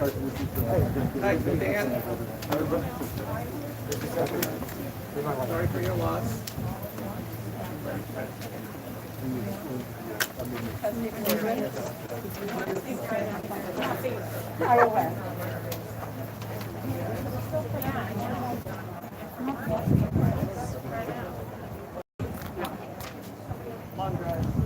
Hi, Dan. Sorry for your loss. Long drive.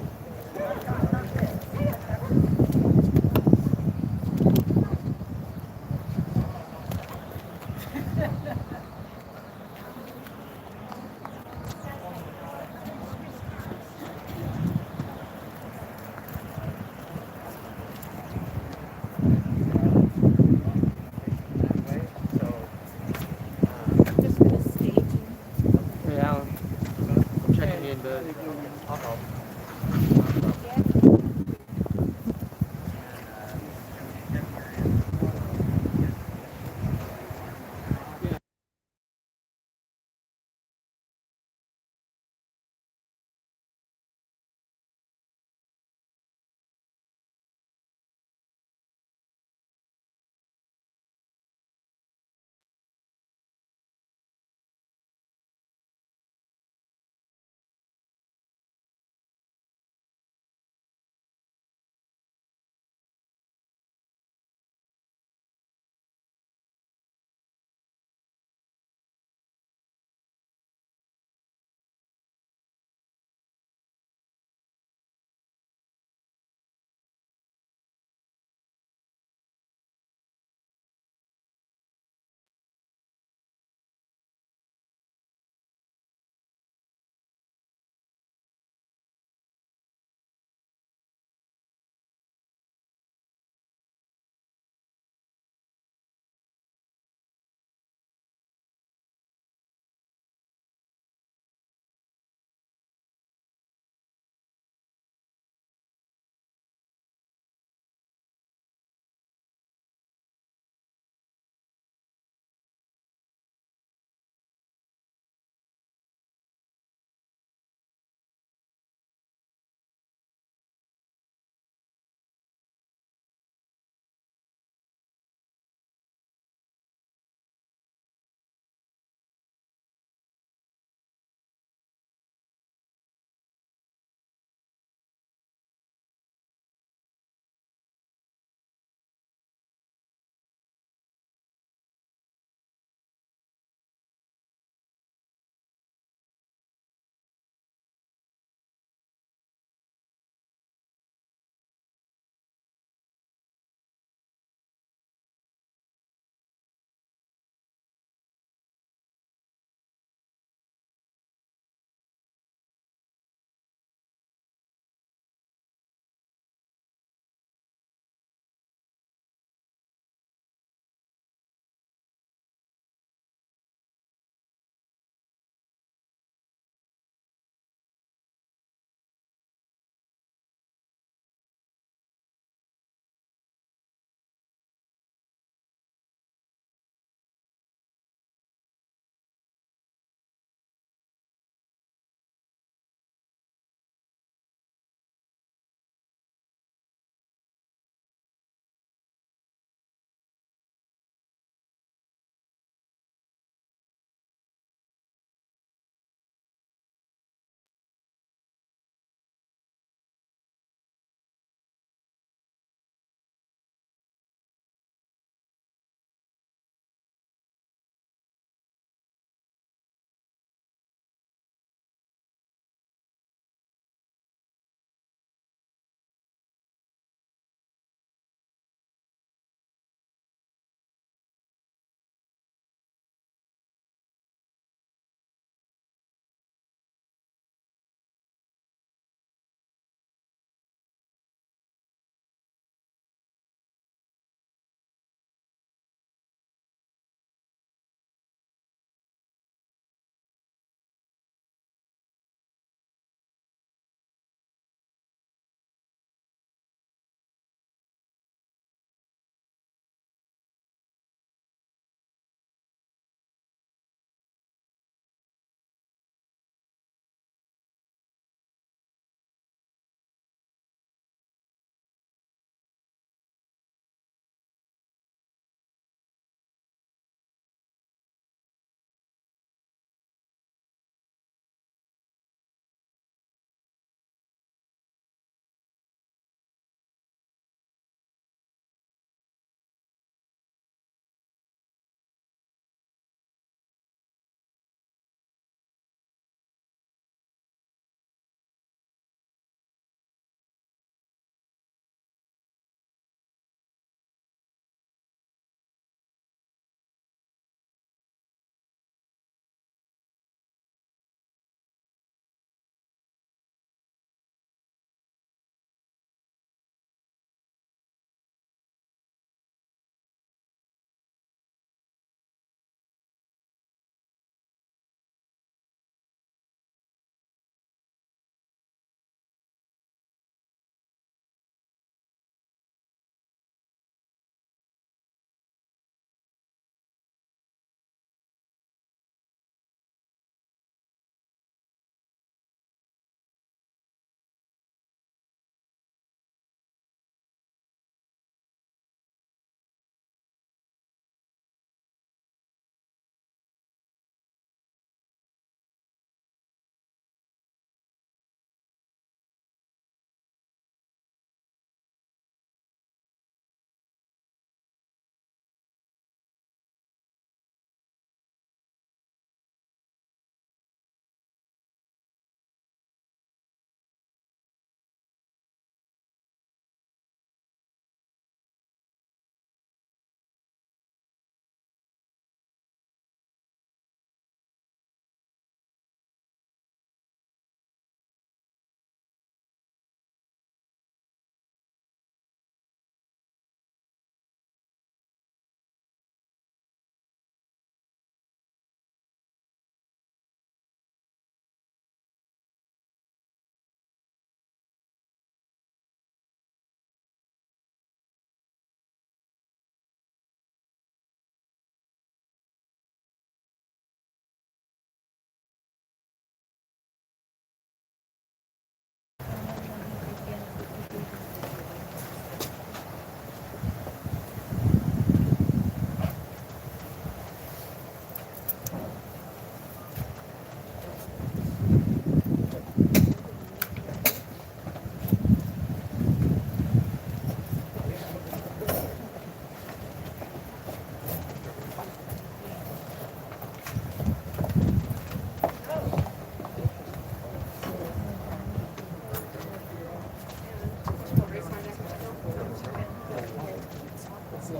Good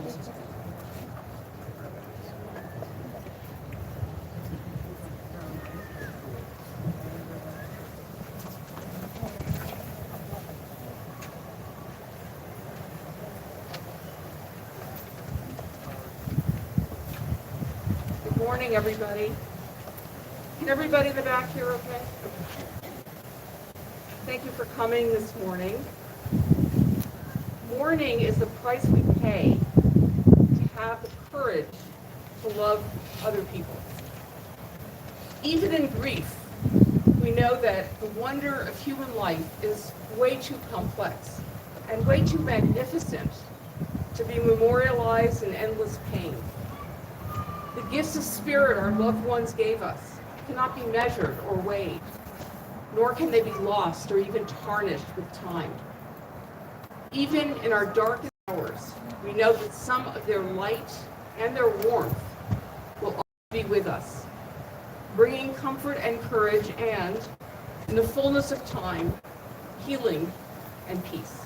morning, everybody. Can everybody in the back hear okay? Thank you for coming this morning. Mourning is the price we pay to have the courage to love other people. Even in grief, we know that the wonder of human life is way too complex and way too magnificent to be memorialized in endless pain. The gifts of spirit our loved ones gave us cannot be measured or weighed, nor can they be lost or even tarnished with time. Even in our darkest hours, we know that some of their light and their warmth will always be with us, bringing comfort and courage and, in the fullness of time, healing and peace.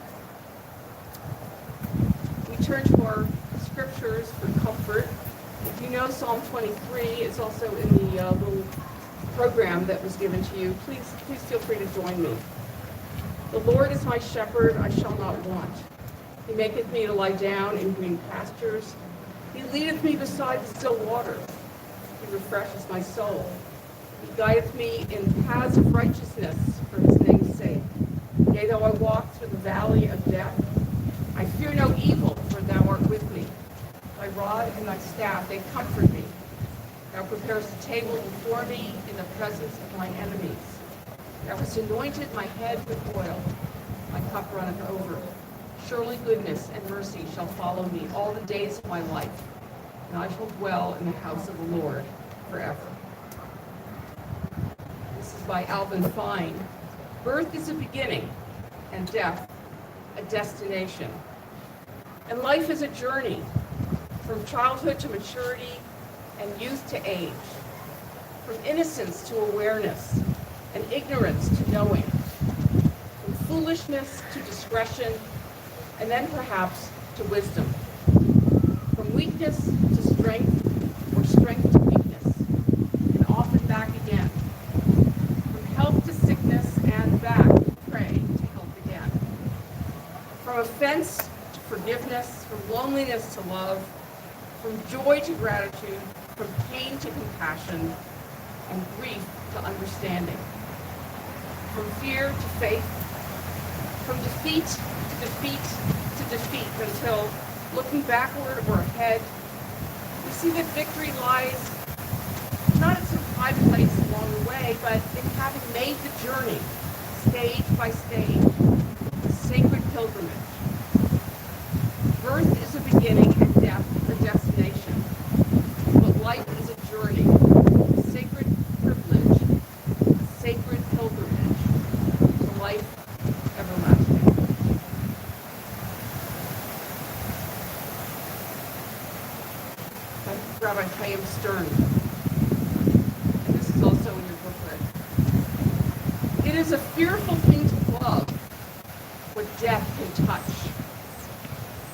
We turn to our scriptures for comfort. If you know Psalm 23, it's also in the little program that was given to you. Please feel free to join me. The Lord is my shepherd, I shall not want. He maketh me to lie down in green pastures. He leadeth me beside the still waters. He refreshes my soul. He guideth me in paths of righteousness for his name's sake. Yea, though I walk through the valley of death, I fear no evil, for thou art with me. Thy rod and thy staff, they comfort me. Thou preparest a table before me in the presence of my enemies. Thou hast anointed my head with oil. My cup runneth over. Surely goodness and mercy shall follow me all the days of my life, and I shall dwell in the house of the Lord forever. This is by Alvin Fine. Birth is a beginning, and death a destination. And life is a journey, from childhood to maturity and youth to age, from innocence to awareness and ignorance to knowing, from foolishness to discretion, and then perhaps to wisdom, from weakness to strength, or strength to weakness, and often back again, from health to sickness and back to pray to health again, from offense to forgiveness, from loneliness to love, from joy to gratitude, from pain to compassion, and grief to understanding, from fear to faith, from defeat to defeat to defeat, until, looking backward or ahead, we see that victory lies not at some private place along the way, but in having made the journey, stage by stage, a sacred pilgrimage. Birth is a beginning and death a destination, but life is a journey, a sacred privilege, a sacred pilgrimage to life everlasting. That's Rabbi Chaim Stern, and this is also in your booklet. It is a fearful thing to love what death can touch.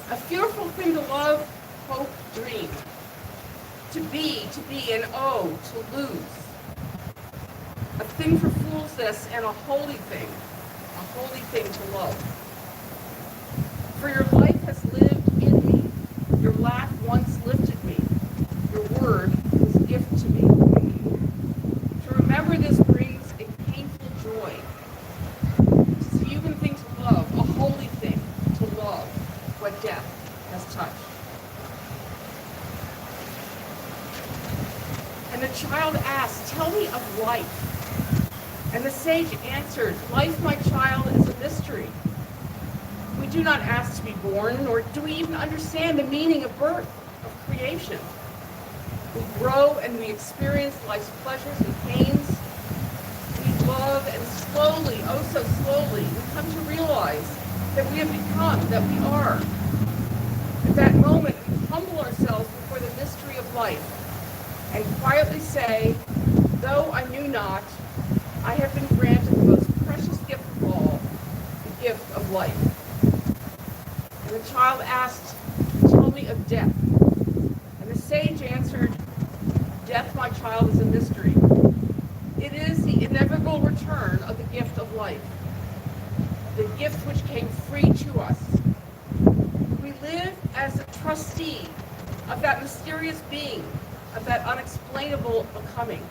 A fearful thing to love, hope, dream. To be, and oh, to lose. A thing for foolishness and a holy thing to love. For your life has lived in me. Your laugh once lifted me. Your word was a gift to me. To remember this brings a painful joy. It is a human thing to love, a holy thing to love what death has touched. And the child asked, "Tell me of life." And the sage answered, "Life, my child, is a mystery. We do not ask to be born, nor do we even understand the meaning of birth, of creation. We grow and we experience life's pleasures and pains. We love, and slowly, oh so slowly, we come to realize that we have become, that we are. At that moment, we humble ourselves before the mystery of life and quietly say, though I knew not, I have been granted the most precious gift of all, the gift of life." And the child asked, "Tell only of death. And the sage answered, "Death, my child, is a mystery. It is the inevitable return of the gift of life, the gift which came free to us. We live as a trustee of that mysterious being, of that unexplainable becoming.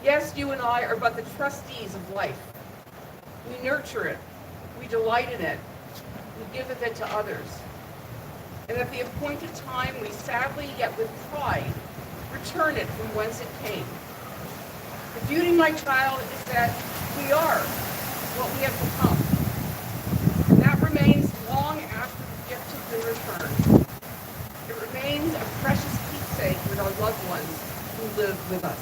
Yes, you and I are but the trustees of life. We nurture it, we delight in it, we give of it to others. And at the appointed time, we sadly, yet with pride, return it from whence it came. The beauty, my child, is that we are what we have become. And that remains long after the gift has been returned. It remains a precious keepsake with our loved ones who live with us."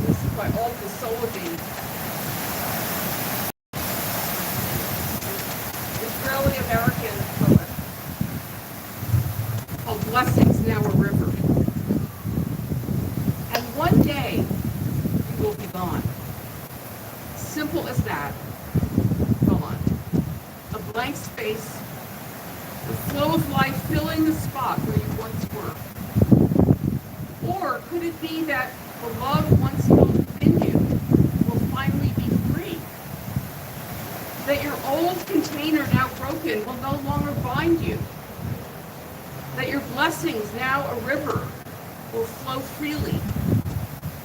This is by Alta Soloby, Israeli-American poet, called "Blessings Now a River." "And one day you will be gone. Simple as that. Gone. A blank space, the flow of life filling the spot where you once were. Or could it be that the love once held within you will finally be free? That your old container, now broken, will no longer bind you? That your blessings, now a river, will flow freely?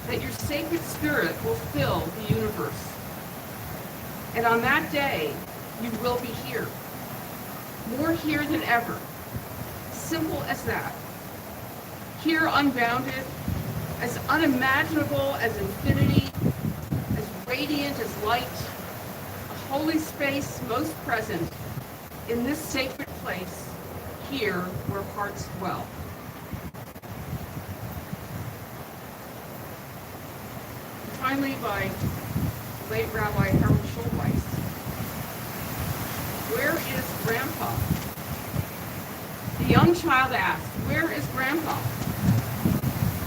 That your sacred spirit will fill the universe? And on that day, you will be here, more here than ever. Simple as that. Here unbounded, as unimaginable as infinity, as radiant as light, a holy space most present in this sacred place, here where hearts dwell." And finally, by late Rabbi Harold Schulweis, "Where is Grandpa?" The young child asked, "Where is Grandpa?"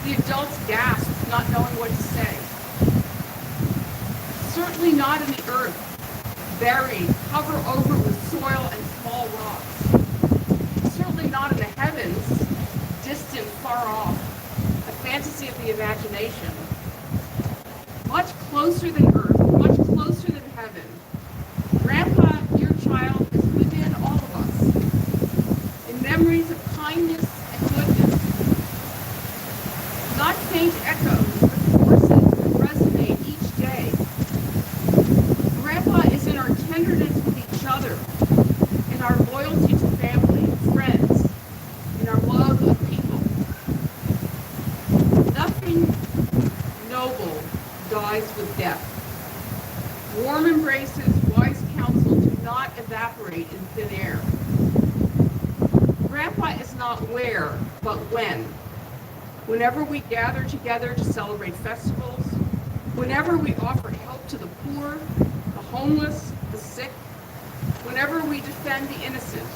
The adults gasped, not knowing what to say. "Certainly not in the earth, buried, covered over with soil and small rocks. Certainly not in the heavens, distant, far off, a fantasy of the imagination. Much closer than earth, much closer than heaven. Grandpa, your child, is within all of us, in memories of kindness and goodness. Not faint echoes, but forces that resonate each day. Grandpa is in our tenderness with each other, in our loyalty to family and friends, in our love of people. Nothing noble dies with death. Warm embraces, wise counsel do not evaporate in thin air. Grandpa is not where, but when. Whenever we gather together to celebrate festivals, whenever we offer help to the poor, the homeless, the sick, whenever we defend the innocent,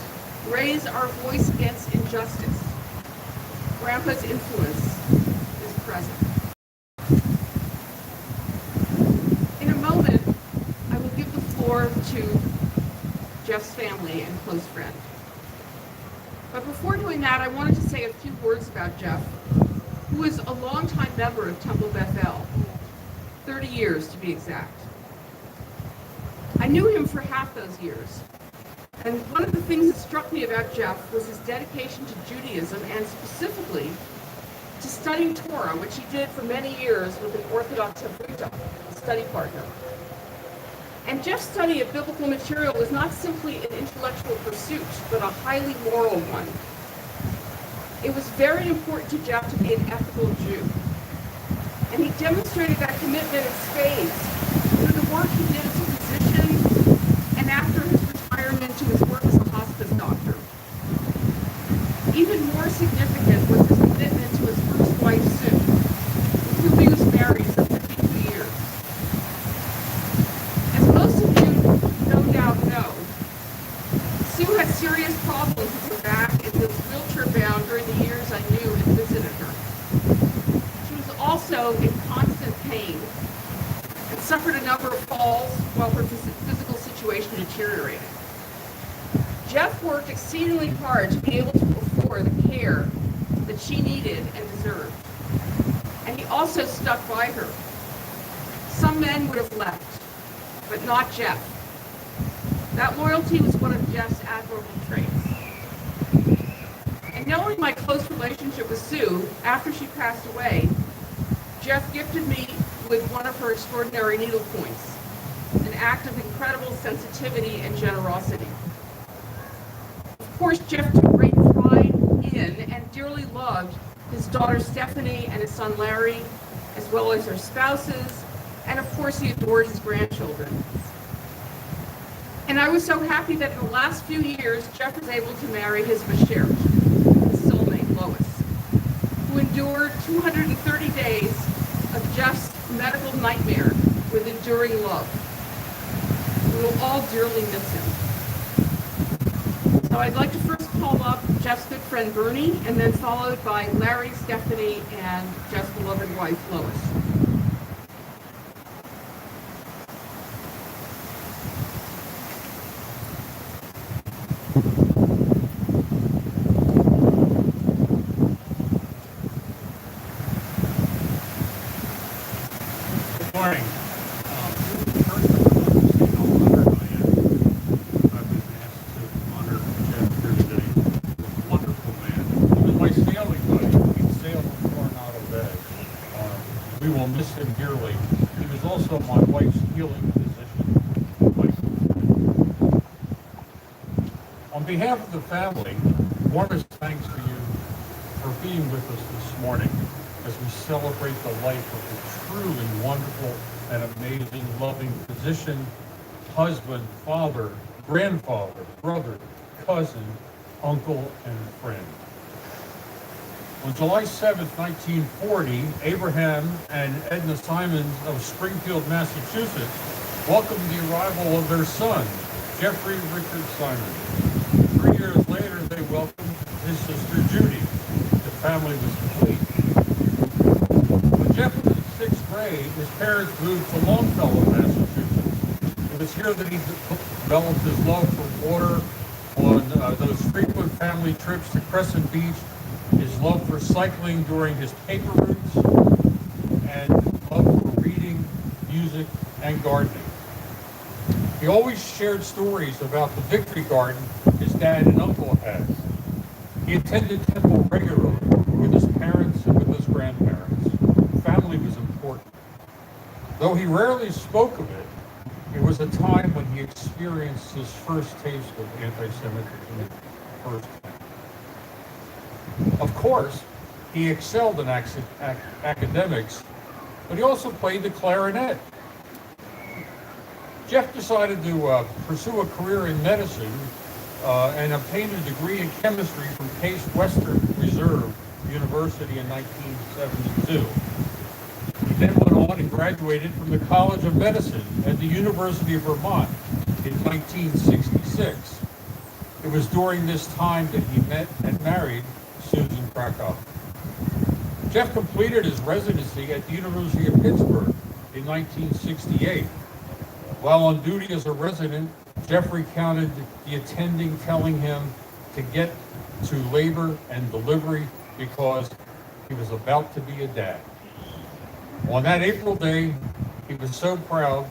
raise our voice against injustice, Grandpa's influence is present." In a moment, I will give the floor to Jeff's family and close friend. But before doing that, I wanted to say a few words about Jeff, who is a longtime member of Temple Bethel, 30 years to be exact. I knew him for half those years, and one of the things that struck me about Jeff was his dedication to Judaism and specifically to studying Torah, which he did for many years with an Orthodox Hebrew, a study partner. And Jeff's study of biblical material was not simply an intellectual pursuit, but a highly moral one. It was very important to Jeff to be an ethical Jew. And he demonstrated that commitment in spades through the work he did as a physician and after his retirement to his work as a hospice doctor. Even more significant was his commitment to his first wife, Sue, with whom he was married for 52 years. As most of you no doubt know, Sue had serious problems with her back and was wheelchair-bound during the years I knew and visited her. She was also in constant pain and suffered a number of falls while her physical situation situation deteriorated. Jeff worked exceedingly hard to be able to afford the care that she needed and deserved. And he also stuck by her. Some men would have left, but not Jeff. That loyalty was one of Jeff's admirable traits. And knowing my close relationship with Sue after she passed away, Jeff gifted me with one of her extraordinary needlepoints, an act of incredible sensitivity and generosity. Of course, Jeff took great pride in and dearly loved his daughter Stephanie and his son Larry, as well as their spouses, and of course he adored his grandchildren. And I was so happy that in the last few years, Jeff was able to marry his Bashert, his soulmate Lois, who endured 230 days of Jeff's medical nightmare with enduring love. We will all dearly miss him. So I'd like to first call up Jeff's good friend Bernie, and then followed by Larry, Stephanie, and Jeff's beloved wife Lois. Good morning. First, I want to say how honored I am. I've been asked to honor Jeff here today. He was a wonderful man. He was my sailing buddy. We'd sail from Coronado Bay. We will miss him dearly. He was also my wife's healing physician. On behalf of the family, warmest thanks to you for being with us this morning as we celebrate the life of a truly wonderful and amazing, loving physician, husband, father, grandfather, brother, cousin, uncle, and friend. On July 7, 1940, Abraham and Edna Simons of Springfield, Massachusetts, welcomed the arrival of their son, Jeffery Richard Simons. 3 years later, they welcomed his sister Judy. The family was complete. When Jeff was in 6th grade, his parents moved to Longfellow, Massachusetts. It was here that he developed his love for water on those frequent family trips to Crescent Beach, his love for cycling during his paper routes, and love for reading, music, and gardening. He always shared stories about the Victory Garden his dad and uncle had. He attended temple regularly with his parents and with his grandparents. Family was important. Though he rarely spoke of it, it was a time when he experienced his first taste of anti-Semitism firsthand. Of course, he excelled in academics, but he also played the clarinet. Jeff decided to pursue a career in medicine and obtained a degree in chemistry from Case Western Reserve University in 1972. He then went on and graduated from the College of Medicine at the University of Vermont in 1966. It was during this time that he met and married Susan Krakow. Jeff completed his residency at the University of Pittsburgh in 1968. While on duty as a resident, Jeff recounted the attending telling him to get to labor and delivery because he was about to be a dad. On that April day, he was so proud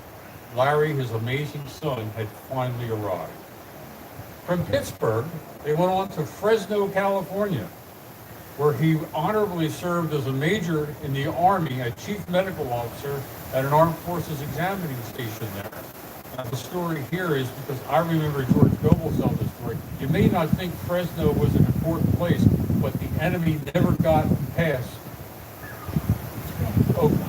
Larry, his amazing son, had finally arrived. From Pittsburgh, they went on to Fresno, California, where he honorably served as a major in the Army, a chief medical officer at an Armed Forces examining station there. Now, the story here is because I remember George Goebel tells the story. You may not think Fresno was an important place, but the enemy never got past Oakland.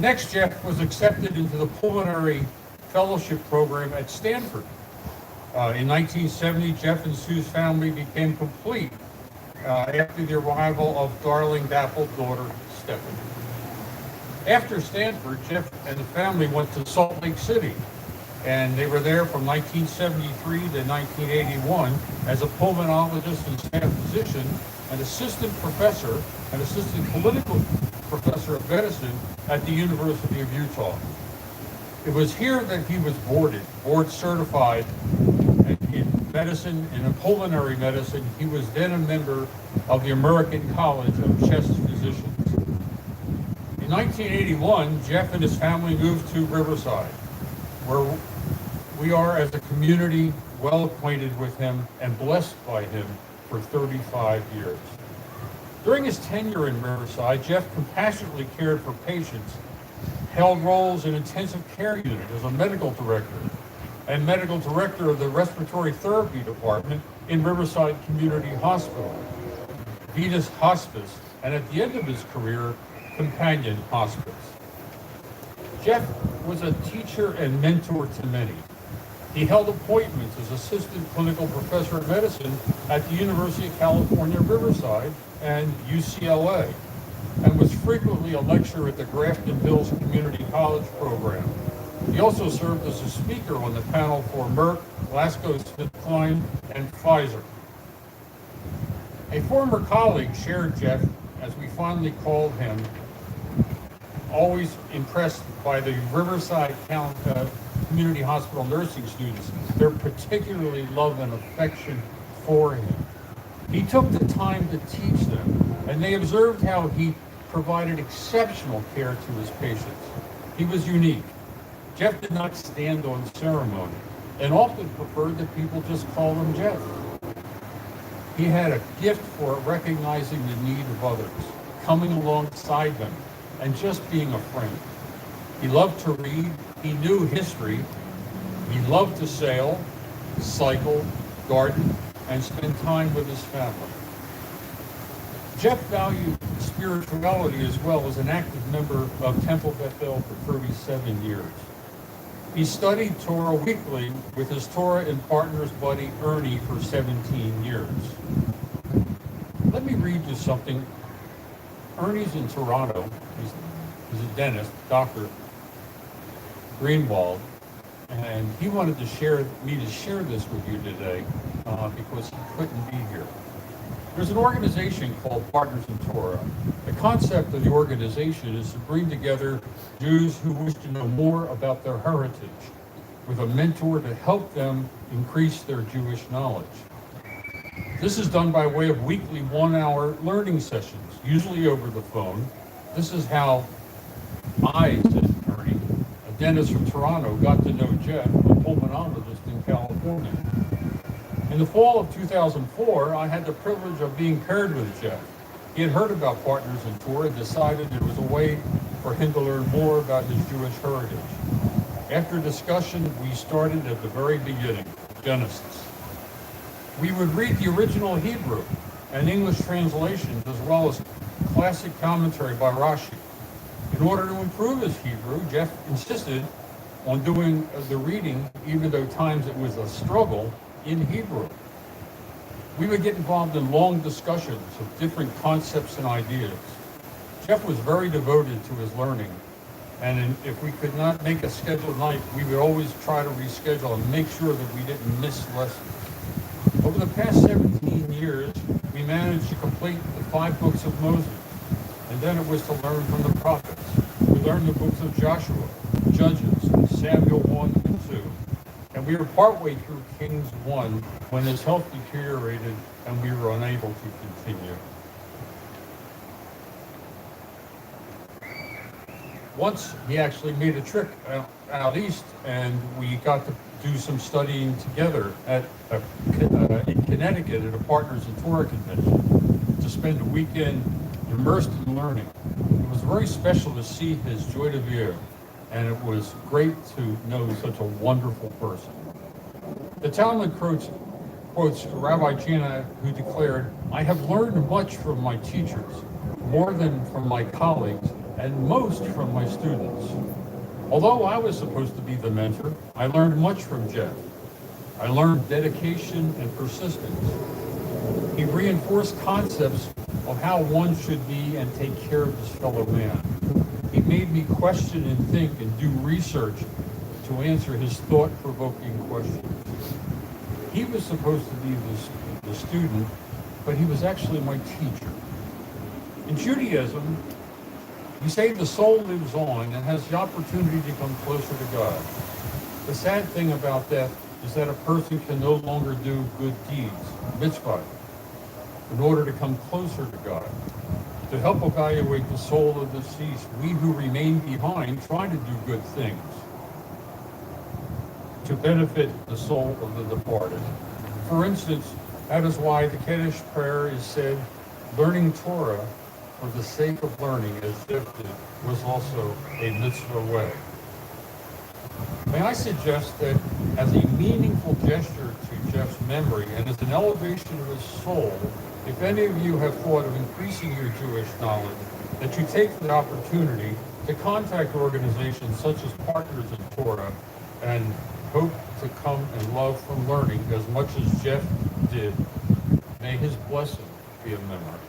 Next, Jeff was accepted into the pulmonary fellowship program at Stanford. In 1970, Jeff and Sue's family became complete after the arrival of darling dappled daughter, Stephanie. After Stanford, Jeff and the family went to Salt Lake City, and they were there from 1973 to 1981 as a pulmonologist and staff physician, an assistant professor, an assistant clinical professor of medicine at the University of Utah. It was here that he was board certified in medicine and in pulmonary medicine. He was then a member of the American College of Chest Physicians. In 1981, Jeff and his family moved to Riverside, where we are as a community well acquainted with him and blessed by him for 35 years. During his tenure in Riverside, Jeff compassionately cared for patients, held roles in intensive care unit as a medical director and medical director of the respiratory therapy department in Riverside Community Hospital, Venus Hospice, and at the end of his career, Companion Hospice. Jeff was a teacher and mentor to many. He held appointments as assistant clinical professor of medicine at the University of California, Riverside and UCLA, and was frequently a lecturer at the Grafton Hills Community College program. He also served as a speaker on the panel for Merck, GlaxoSmithKline, and Pfizer. A former colleague shared Jeff, as we fondly called him, always impressed by the Riverside Community Hospital nursing students, their particularly love and affection for him. He took the time to teach them, and they observed how he provided exceptional care to his patients. He was unique. Jeff did not stand on ceremony and often preferred that people just call him Jeff. He had a gift for recognizing the need of others, coming alongside them, and just being a friend. He loved to read, he knew history, he loved to sail, cycle, garden, and spend time with his family. Jeff valued spirituality as well as an active member of Temple Bethel for 37 years. He studied Torah weekly with his Torah and partners buddy Ernie for 17 years. Let me read you something. Ernie's in Toronto. He's a dentist, Dr. Greenwald, and he wanted to share this with you today because he couldn't be here. There's an organization called Partners in Torah. The concept of the organization is to bring together Jews who wish to know more about their heritage with a mentor to help them increase their Jewish knowledge. This is done by way of weekly 1-hour learning sessions, usually over the phone. This is how I, said Ernie, a dentist from Toronto, got to know Jeff, a pulmonologist in California. In the fall of 2004, I had the privilege of being paired with Jeff. He had heard about Partners in Torah and decided it was a way for him to learn more about his Jewish heritage. After discussion, we started at the very beginning, Genesis. We would read the original Hebrew and English translations as well as classic commentary by Rashi. In order to improve his Hebrew, Jeff insisted on doing the reading, even though times it was a struggle, in Hebrew. We would get involved in long discussions of different concepts and ideas. Jeff was very devoted to his learning, and if we could not make a scheduled night, we would always try to reschedule and make sure that we didn't miss lessons. Over the past 17 years, we managed to complete the 5 books of Moses, and then it was to learn from the prophets. We learned the books of Joshua, Judges, Samuel 1 and 2. And we were partway through Kings 1 when his health deteriorated and we were unable to continue. Once he actually made a trip out east and we got to do some studying together in Connecticut at a Partners in Torah convention to spend a weekend immersed in learning. It was very special to see his joy de vivre, and it was great to know such a wonderful person. The Talmud quotes Rabbi Chena, who declared, "I have learned much from my teachers, more than from my colleagues, and most from my students." Although I was supposed to be the mentor, I learned much from Jeff. I learned dedication and persistence. He reinforced concepts of how one should be and take care of his fellow man. He made me question and think and do research to answer his thought-provoking questions. He was supposed to be the student, but he was actually my teacher. In Judaism, You say the soul lives on and has the opportunity to come closer to God. The sad thing about death is that a person can no longer do good deeds, mitzvah, in order to come closer to God. To help evaluate the soul of the deceased, we who remain behind try to do good things to benefit the soul of the departed. For instance, that is why the Kaddish prayer is said, learning Torah for the sake of learning, as Jeff did, was also a mitzvah way. May I suggest that as a meaningful gesture to Jeff's memory and as an elevation of his soul, if any of you have thought of increasing your Jewish knowledge, that you take the opportunity to contact organizations such as Partners in Torah and hope to come and love from learning as much as Jeff did. May his blessing be a memory.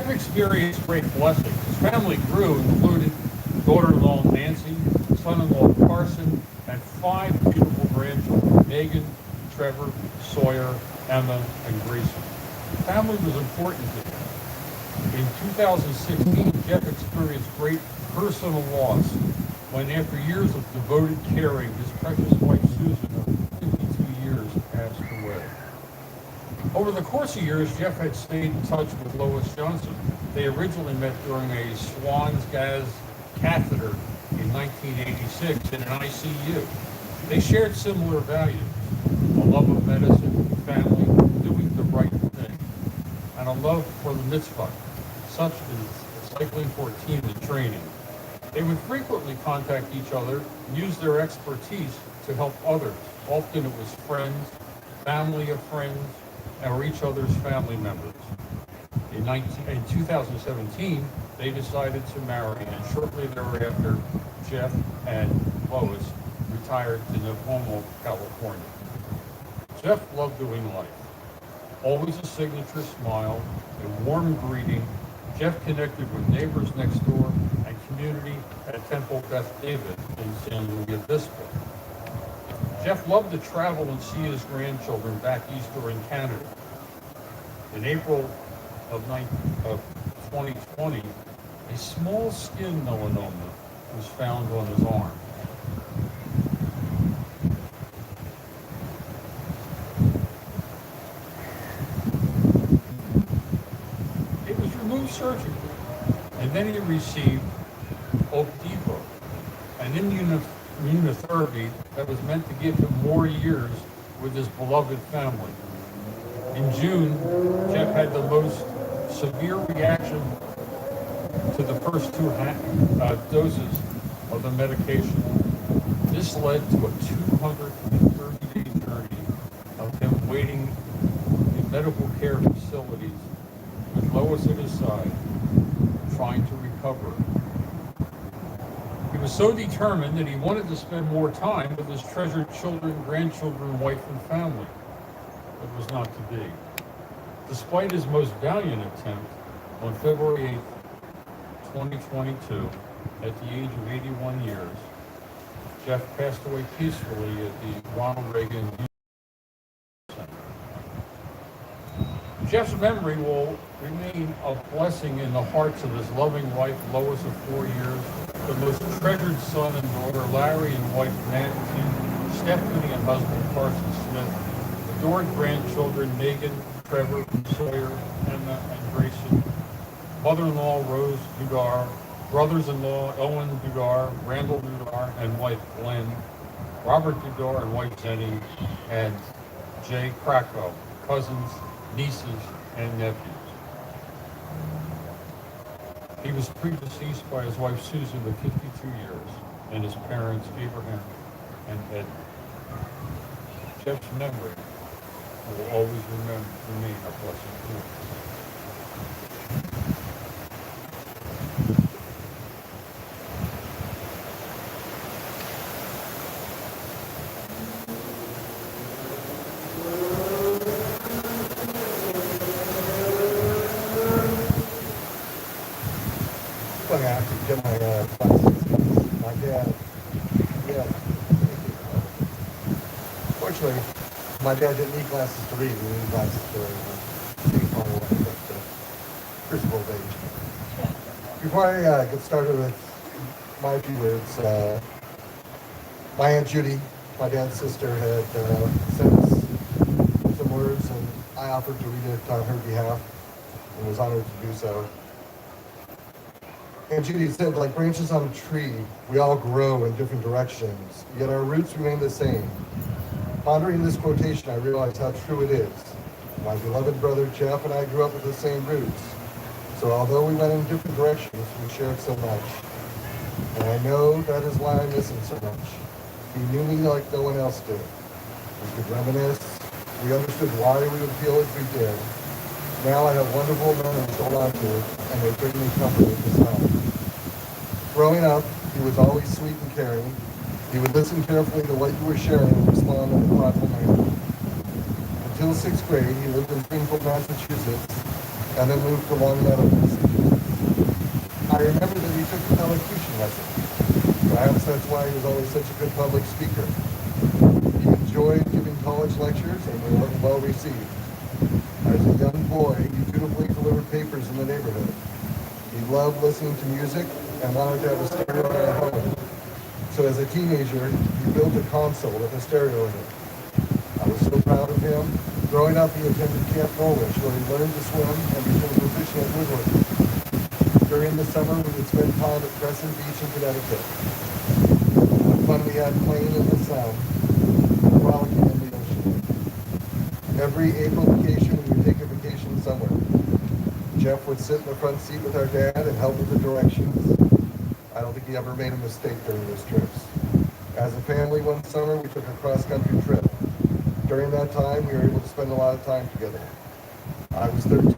Experienced great blessings. His family grew, including daughter-in-law Nancy, son-in-law Carson, and 5 beautiful grandchildren, Megan, Trevor, Sawyer, Emma, and Grayson. Family was important to him. In 2016, Jeff experienced great personal loss when, after years of devoted caring, his precious wife Susan, of 52 years, passed away. Over the course of years, Jeff had stayed in touch with Lois Johnson. They originally met during a Swan's gas catheter in 1986 in an ICU. They shared similar values, a love of medicine, family, doing the right thing, and a love for the mitzvah, such as cycling for team and training. They would frequently contact each other and use their expertise to help others. Often it was friends, family of friends, or each other's family members. In 2017, they decided to marry, and shortly thereafter, Jeff and Lois retired to Navajo, California. Jeff loved doing life. Always a signature smile, a warm greeting. Jeff connected with neighbors next door and community at Temple Beth David in San Luis Obispo. Jeff loved to travel and see his grandchildren back east or in Canada. In April of 2020, a small skin melanoma was found on his arm. It was removed surgically, and then he received Opdivo, an immunotherapy that was meant to give him more years with his beloved family. In June, Jeff had the most severe reaction to the first 2 doses of the medication. This led to a 230-day journey of him waiting in medical care facilities with Lois at his side, trying to recover. He was so determined that he wanted to spend more time with his treasured children, grandchildren, wife, and family. It was not to be. Despite his most valiant attempt, on February 8th, 2022, at the age of 81 years, Jeff passed away peacefully at the Ronald Reagan Youth Center. Jeff's memory will remain a blessing in the hearts of his loving wife, Lois, of 4 years, the most treasured son and daughter, Larry, and wife, Nancy, Stephanie, and husband, Carson Smith, adored grandchildren, Megan, Trevor, Sawyer, Emma, and Grayson, mother-in-law, Rose Dudar, brothers-in-law, Owen Dudar, Randall Dudar, and wife, Glenn, Robert Dudar, and wife, Jenny, and Jay Krakow, cousins, nieces, and nephews. He was predeceased by his wife, Susan, of 52 years, and his parents, Abraham and Ed. Jeff's memory will always remain a blessing to us. get my classes. My dad, yeah. Fortunately, my dad didn't need glasses to read. He needed glasses for being far away. But first of all, before I get started with my few words, my Aunt Judy, my dad's sister, had sent us some words, and I offered to read it on her behalf and was honored to do so. Aunt Judy said, like branches on a tree, we all grow in different directions, yet our roots remain the same. Pondering this quotation, I realized how true it is. My beloved brother Jeff and I grew up with the same roots. So although we went in different directions, we shared so much. And I know that is why I miss him so much. He knew me like no one else did. We could reminisce. We understood why we would feel as we did. Now I have wonderful memories to hold on to, and they bring me comfort at this time. Growing up, he was always sweet and caring. He would listen carefully to what you were sharing and respond in a thoughtful manner. Until 6th grade, he lived in Springfield, Massachusetts, and then moved to Long Meadow, Massachusetts. I remember that he took elocution lessons. Perhaps that's why he was always such a good public speaker. He enjoyed giving college lectures, and they were well received. As a young boy, he dutifully delivered papers in the neighborhood. He loved listening to music and wanted to have a stereo at home. So as a teenager, he built a console with a stereo in it. I was so proud of him. Growing up, he attended Camp Norwich, where he learned to swim and became proficient at woodworking. During the summer, we would spend time at Crescent Beach in Connecticut. What fun we had playing in the sun, frolicking in the ocean. Every April vacation, we would take a vacation somewhere. Jeff would sit in the front seat with our dad and help with the directions. I don't think he ever made a mistake during those trips. As a family, one summer, we took a cross-country trip. During that time, we were able to spend a lot of time together. I was 13,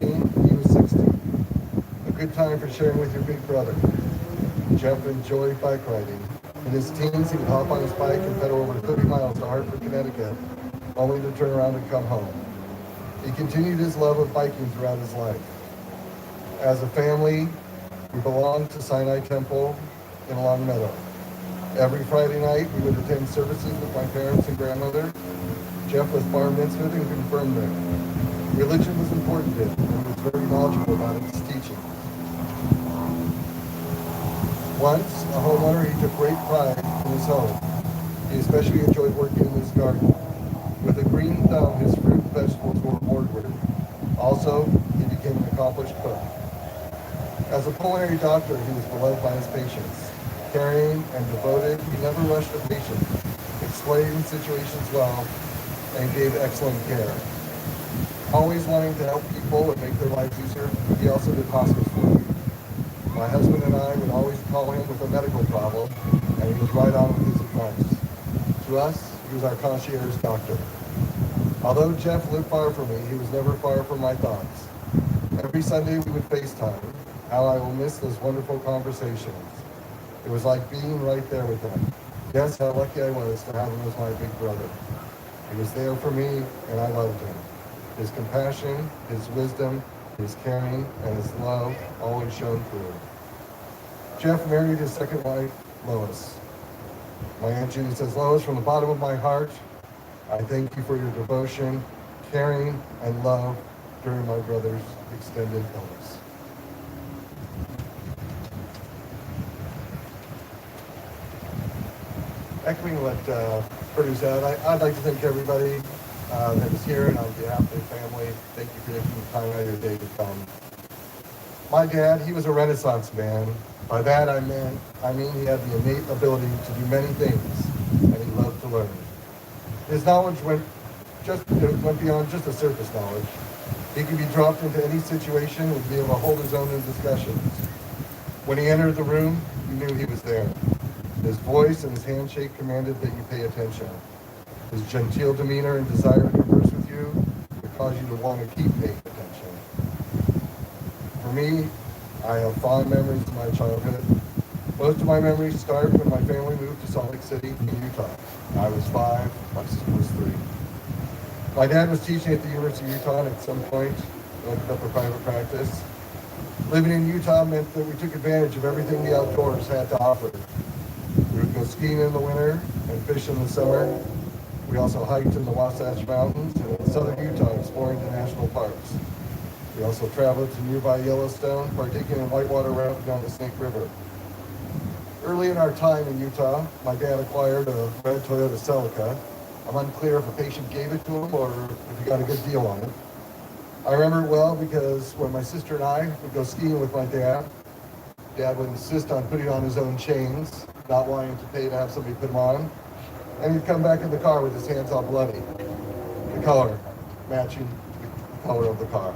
he was 16. A good time for sharing with your big brother. Jeff enjoyed bike riding. In his teens, he would hop on his bike and pedal over 30 miles to Hartford, Connecticut, only to turn around and come home. He continued his love of biking throughout his life. As a family, we belonged to Sinai Temple in Long Meadow. Every Friday night, we would attend services with my parents and grandmother. Jeff was bar mitzvahed and confirmed there. Religion was important to him, and he was very knowledgeable about its teachings. Once, a homeowner, he took great pride in his home. He especially enjoyed working in his garden. With a green thumb, his fruit and vegetables were award-winning. Also, he became an accomplished cook. As a pulmonary doctor, he was beloved by his patients. Caring and devoted, he never rushed a patient, explained situations well, and gave excellent care. Always wanting to help people and make their lives easier, he also did hospice work. My husband and I would always call him with a medical problem, and he was right on with his advice. To us, he was our concierge doctor. Although Jeff lived far from me, he was never far from my thoughts. Every Sunday we would FaceTime. How I will miss those wonderful conversations. It was like being right there with him. Yes, how lucky I was to have him as my big brother. He was there for me, and I loved him. His compassion, his wisdom, his caring, and his love always shone through. Jeff married his second wife, Lois. My Aunt Judy says, Lois, from the bottom of my heart, I thank you for your devotion, caring, and love during my brother's extended illness. Echoing what Purdue said, I'd like to thank everybody that is here, and on behalf of their family, thank you for taking the time out of your day to come. My dad, he was a Renaissance man. By that I mean he had the innate ability to do many things, and he loved to learn. His knowledge went beyond just the surface knowledge. He could be dropped into any situation and would be able to hold his own in discussions. When he entered the room, you knew he was there. His voice and his handshake commanded that you pay attention. His genteel demeanor and desire to converse with you would cause you to want to keep paying attention. For me, I have fond memories of my childhood. Most of my memories start when my family moved to Salt Lake City in Utah. I was 5, my sister was 3. My dad was teaching at the University of Utah, and at some point opened up a private practice. Living in Utah meant that we took advantage of everything the outdoors had to offer. We would go skiing in the winter and fish in the summer. We also hiked in the Wasatch Mountains and in southern Utah, exploring the national parks. We also traveled to nearby Yellowstone, partaking in whitewater rafting on the Snake River. Early in our time in Utah, my dad acquired a red Toyota Celica. I'm unclear if a patient gave it to him or if he got a good deal on it. I remember it well because when my sister and I would go skiing with my dad, Dad would insist on putting on his own chains, not wanting to pay to have somebody put them on. And he'd come back in the car with his hands all bloody. The color matching the color of the car.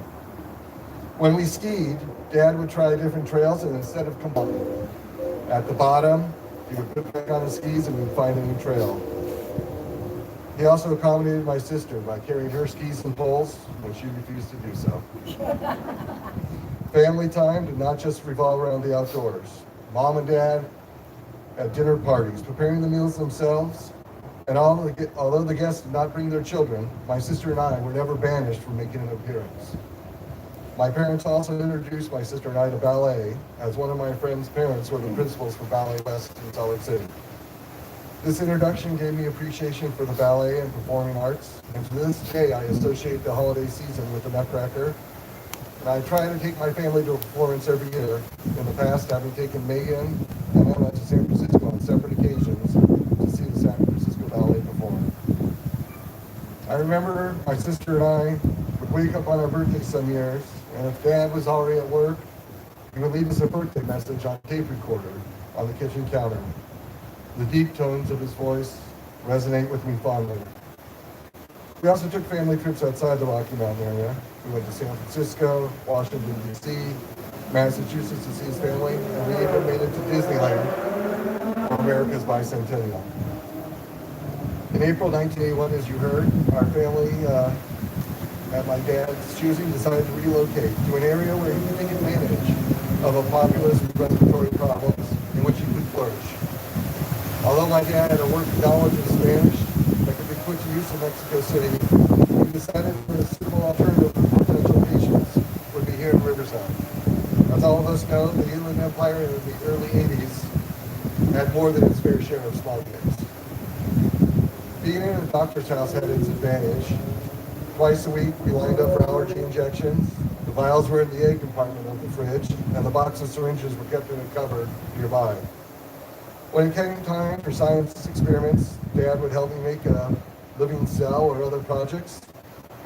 When we skied, Dad would try different trails, and instead of coming at the bottom, he would put back on his skis and we'd find a new trail. He also accommodated my sister by carrying her skis and poles when she refused to do so. Family time did not just revolve around the outdoors. Mom and Dad had dinner parties, preparing the meals themselves, and although the guests did not bring their children, my sister and I were never banished from making an appearance. My parents also introduced my sister and I to ballet, as one of my friend's parents were the principals for Ballet West in Salt Lake City. This introduction gave me appreciation for the ballet and performing arts, and to this day I associate the holiday season with the Nutcracker. And I try to take my family to a performance every year. In the past, having taken Megan and Emma to San Francisco on separate occasions to see the San Francisco Ballet perform. I remember my sister and I would wake up on our birthdays some years, and if Dad was already at work, he would leave us a birthday message on a tape recorder on the kitchen counter. The deep tones of his voice resonate with me fondly. We also took family trips outside the Rocky Mountain area. We went to San Francisco, Washington, D.C., Massachusetts to see his family, and we even made it to Disneyland for America's bicentennial. In April 1981, as you heard, our family, at my dad's choosing, decided to relocate to an area where he could take advantage of a populace with respiratory problems in which he could flourish. Although my dad had a working knowledge of Spanish that could be put to use in Mexico City, we decided that a suitable alternative for potential patients would be here in Riverside. As all of us know, the Inland Empire in the early 80s had more than its fair share of small kids. Being in a doctor's house had its advantage. Twice a week, we lined up for allergy injections. The vials were in the egg compartment of the fridge, and the box of syringes were kept in a cupboard nearby. When it came time for science experiments, Dad would help me make a living cell or other projects.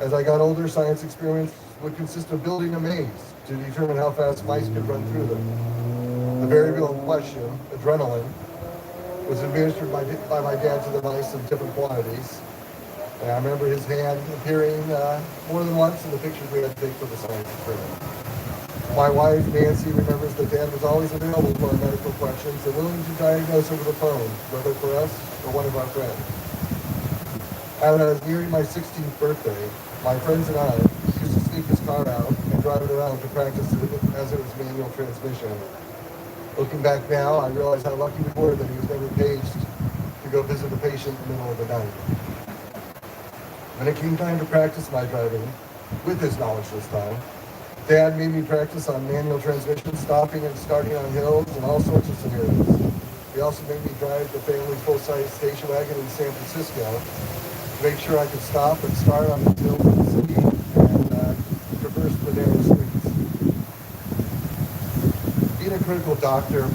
As I got older, science experiments would consist of building a maze to determine how fast mice could run through them. The variable question, adrenaline, was administered by my dad to the mice in different quantities. And I remember his hand appearing more than once in the pictures we had to take for the science experiment. My wife, Nancy, remembers that Dad was always available for our medical questions and willing to diagnose over the phone, whether for us or one of our friends. As I was nearing my 16th birthday, my friends and I used to sneak his car out and drive it around to practice it as it was manual transmission. Looking back now, I realize how lucky we were that he was never paged to go visit a patient in the middle of the night. When it came time to practice my driving, with his knowledge this time, Dad made me practice on manual transmission, stopping and starting on hills and all sorts of scenarios. He also made me drive the family full-size station wagon in San Francisco to make sure I could stop and start on the hills of the city and traverse the narrow streets. Being a critical doctor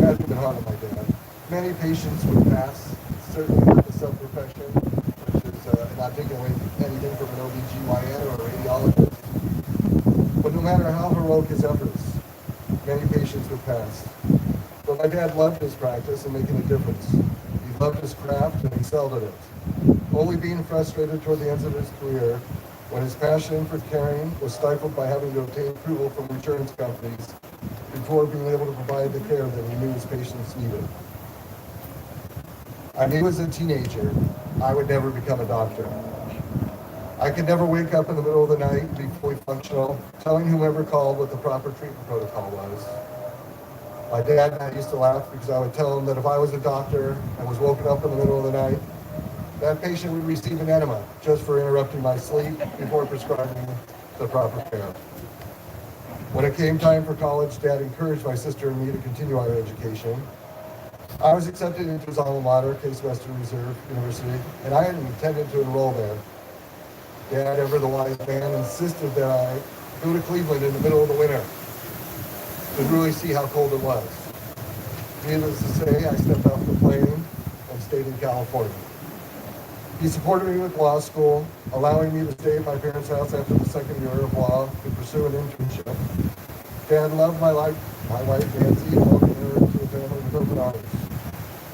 had been hard on my dad. Many patients would pass, certainly with the sub-profession, which is not taking away anything from an OBGYN or a radiologist. But no matter how heroic his efforts, many patients would pass. But my dad loved his practice and making a difference. He loved his craft and excelled at it, only being frustrated toward the ends of his career when his passion for caring was stifled by having to obtain approval from insurance companies before being able to provide the care that he knew his patients needed. I knew as a teenager I would never become a doctor. I could never wake up in the middle of the night and be fully functional, telling whomever called what the proper treatment protocol was. My dad and I used to laugh because I would tell him that if I was a doctor and was woken up in the middle of the night, that patient would receive an enema just for interrupting my sleep before prescribing the proper care. When it came time for college, Dad encouraged my sister and me to continue our education. I was accepted into his alma mater, Case Western Reserve University, and I had intended to enroll there. Dad, ever the wise man, insisted that I go to Cleveland in the middle of the winter to really see how cold it was. Needless to say, I stepped off the plane and stayed in California. He supported me with law school, allowing me to stay at my parents' house after the second year of law to pursue an internship. Dad loved my wife Nancy, and welcomed her to the family with open arms.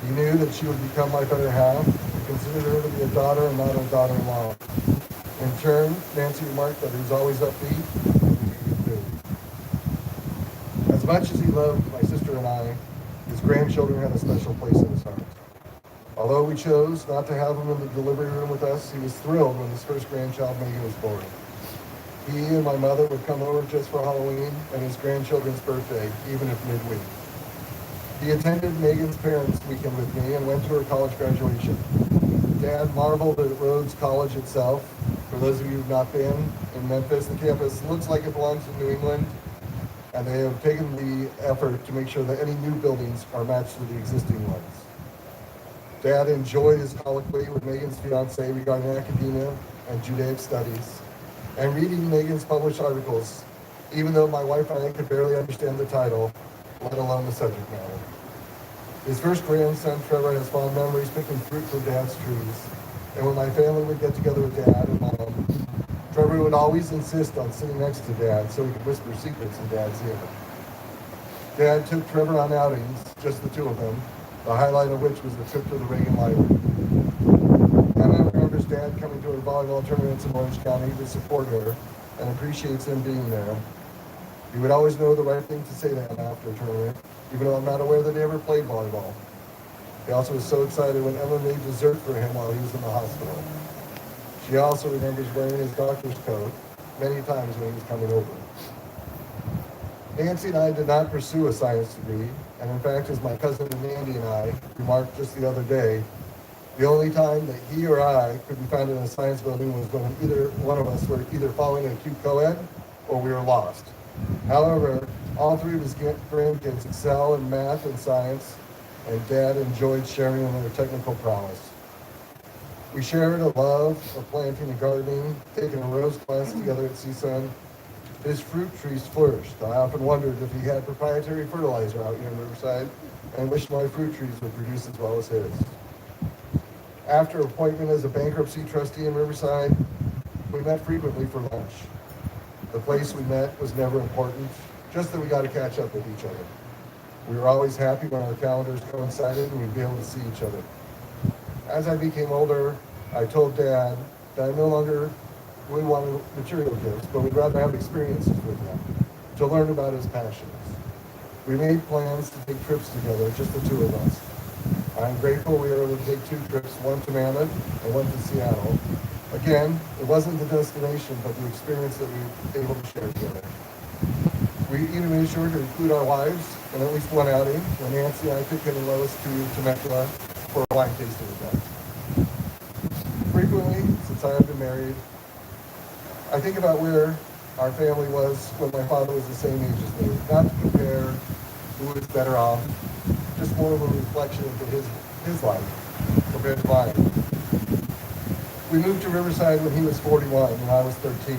He knew that she would become my better half and considered her to be a daughter and not a daughter-in-law. In turn, Nancy remarked that he was always upbeat and he could do. As much as he loved my sister and I, his grandchildren had a special place in his heart. Although we chose not to have him in the delivery room with us, he was thrilled when his first grandchild, Megan, was born. He and my mother would come over just for Halloween and his grandchildren's birthday, even if midweek. He attended Megan's parents' weekend with me and went to her college graduation. Dad marveled at Rhodes College itself. For those of you who have not been in Memphis, the campus looks like it belongs in New England, and they have taken the effort to make sure that any new buildings are matched to the existing ones. Dad enjoyed his colloquy with Megan's fiance regarding academia and Judaic studies, and reading Megan's published articles, even though my wife and I could barely understand the title, let alone the subject matter. His first grandson, Trevor, has fond memories picking fruit from Dad's trees, and when my family would get together with Dad and Mom, Trevor would always insist on sitting next to Dad so he could whisper secrets in Dad's ear. Dad took Trevor on outings, just the two of them, the highlight of which was the trip to the Reagan Library. Emma remembers Dad coming to her volleyball tournaments in Orange County to support her and appreciates him being there. He would always know the right thing to say to Emma after a tournament, even though I'm not aware that he ever played volleyball. He also was so excited when Emma made dessert for him while he was in the hospital. She also remembers wearing his doctor's coat many times when he was coming over. Nancy and I did not pursue a science degree, and in fact, as my cousin Andy and I remarked just the other day, the only time that he or I could be found in a science building was when either one of us were either following an acute co-ed or we were lost. However, all three of his grandkids excel in math and science, and Dad enjoyed sharing in their technical prowess. We shared a love of planting and gardening, taking a rose class together at CSUN. His fruit trees flourished. I often wondered if he had proprietary fertilizer out here in Riverside, and wished my fruit trees would produce as well as his. After appointment as a bankruptcy trustee in Riverside, we met frequently for lunch. The place we met was never important, just that we got to catch up with each other. We were always happy when our calendars coincided and we'd be able to see each other. As I became older, I told Dad that I no longer would want material gifts, but would rather have experiences with him to learn about his passions. We made plans to take trips together, just the two of us. I'm grateful we were able to take 2 trips, one to Mammoth and one to Seattle. Again, it wasn't the destination, but the experience that we were able to share together. We even made sure to include our wives in at least one outing, when Nancy and I took Ken and Lois to Temecula for a wine tasting event. Frequently, since I have been married, I think about where our family was when my father was the same age as me. Not to compare who was better off, just more of a reflection into his life compared to mine. We moved to Riverside when he was 41 and I was 13.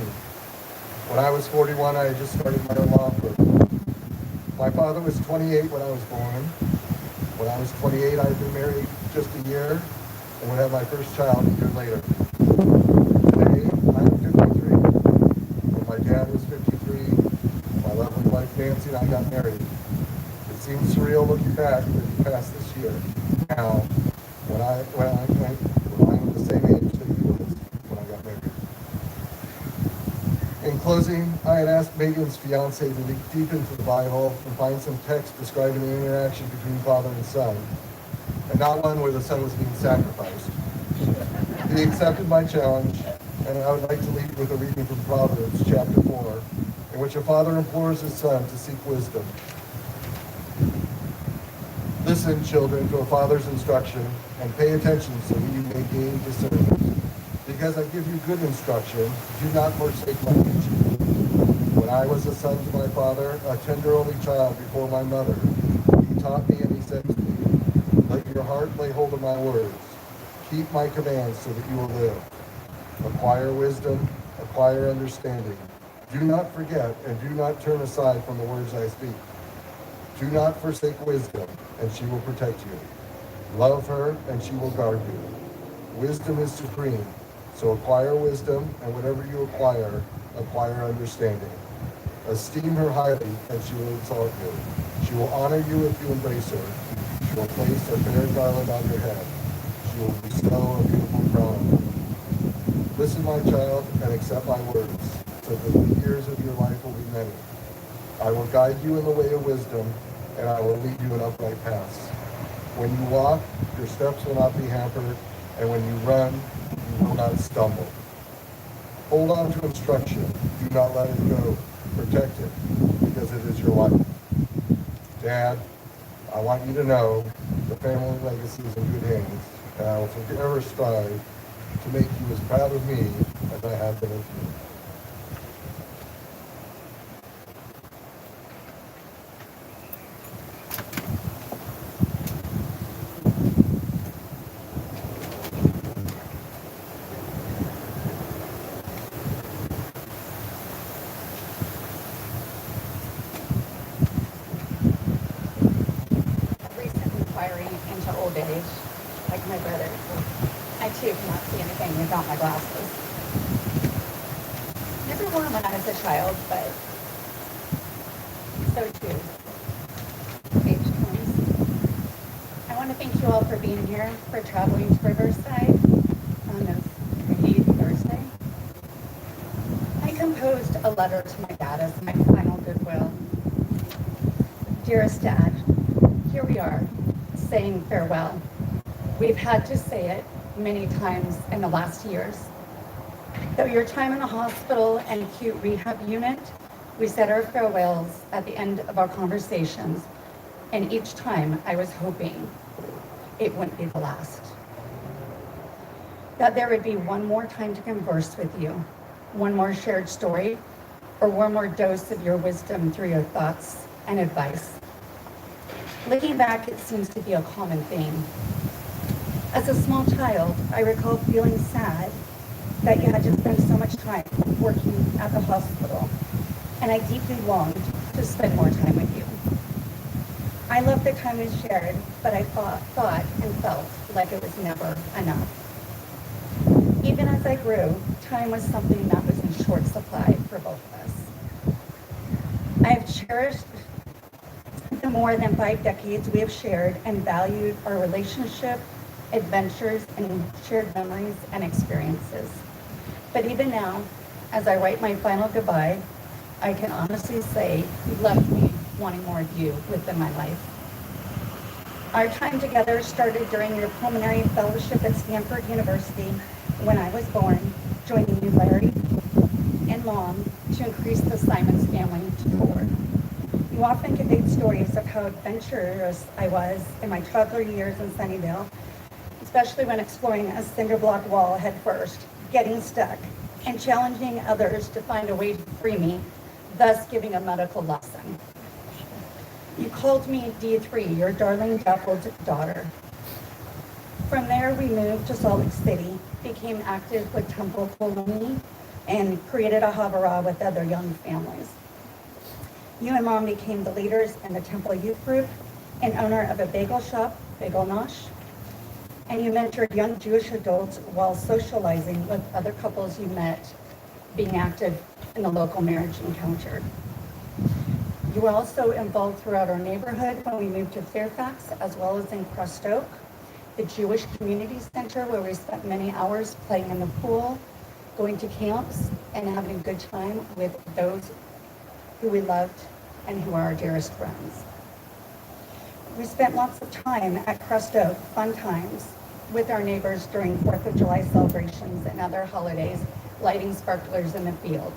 When I was 41, I had just started my own law firm. My father was 28 when I was born. When I was 28, I had been married just a year and would have my first child a year later. Today, I'm 53. When my dad was 53, my lovely wife Nancy and I got married. It seems surreal looking back that he passed this year. Now, when I'm the same age that he was when I got married. In closing, I had asked Megan's fiance to dig deep into the Bible and find some text describing the interaction between father and son, and not one where the son was being sacrificed. He accepted my challenge, and I would like to lead with a reading from Proverbs chapter 4, in which a father implores his son to seek wisdom. Listen, children, to a father's instruction, and pay attention so that you may gain discernment. Because I give you good instruction, do not forsake my teaching. When I was a son to my father, a tender only child before my mother, he taught me and he said to me, let your heart lay hold of my words. Keep my commands so that you will live. Acquire wisdom, acquire understanding. Do not forget and do not turn aside from the words I speak. Do not forsake wisdom, and she will protect you. Love her, and she will guard you. Wisdom is supreme, so acquire wisdom, and whatever you acquire, acquire understanding. Esteem her highly, and she will exalt you. She will honor you if you embrace her. She will place a fair garland on your head. She will bestow a beautiful crown on you. Listen, my child, and accept my words, so that the years of your life will be many. I will guide you in the way of wisdom, and I will lead you in upright paths. When you walk, your steps will not be hampered, and when you run, you will not stumble. Hold on to instruction. Do not let it go. Protect it, because it is your life. Dad, I want you to know the family legacy is in good hands, and I will forever strive to make you as proud of me as I have been of you. Recent inquiry into old age, like my brother. I too cannot see anything without my glasses. Never wore them when I was a child, but so too, age comes. I want to thank you all for being here, for traveling to Riverside on this pretty Thursday. I composed a letter to my dad as my final goodwill. Dearest Dad, here we are, saying farewell. We've had to say it many times in the last years. Though your time in the hospital and acute rehab unit, we said our farewells at the end of our conversations, and each time I was hoping it wouldn't be the last. That there would be one more time to converse with you, one more shared story, or one more dose of your wisdom through your thoughts and advice. Looking back, it seems to be a common theme. As a small child, I recall feeling sad that you had to spend so much time working at the hospital, and I deeply longed to spend more time with you. I loved the time we shared, but I thought and felt like it was never enough. Even as I grew, time was something that was in short supply for both of us. I have cherished the more than 5 decades we have shared and valued our relationship, adventures, and shared memories and experiences. But even now, as I write my final goodbye, I can honestly say you left me wanting more of you within my life. Our time together started during your pulmonary fellowship at Stanford University when I was born, joining you, Larry and Mom, to increase the Simons family to 4. You often conveyed stories of how adventurous I was in my toddler years in Sunnyvale, especially when exploring a cinder block wall head first, getting stuck, and challenging others to find a way to free me, thus giving a medical lesson. You called me D3, your darling dappled daughter. From there, we moved to Salt Lake City, became active with Temple Colony, and created a Havara with other young families. You and Mom became the leaders in the Temple Youth Group and owner of a bagel shop, Bagel Nosh. And you mentored young Jewish adults while socializing with other couples you met, being active in the local marriage encounter. You were also involved throughout our neighborhood when we moved to Fairfax, as well as in Crest Oak, the Jewish Community Center, where we spent many hours playing in the pool, going to camps, and having a good time with those who we loved and who are our dearest friends. We spent lots of time at Crest Oak, fun times, with our neighbors during 4th of July celebrations and other holidays, lighting sparklers in the field.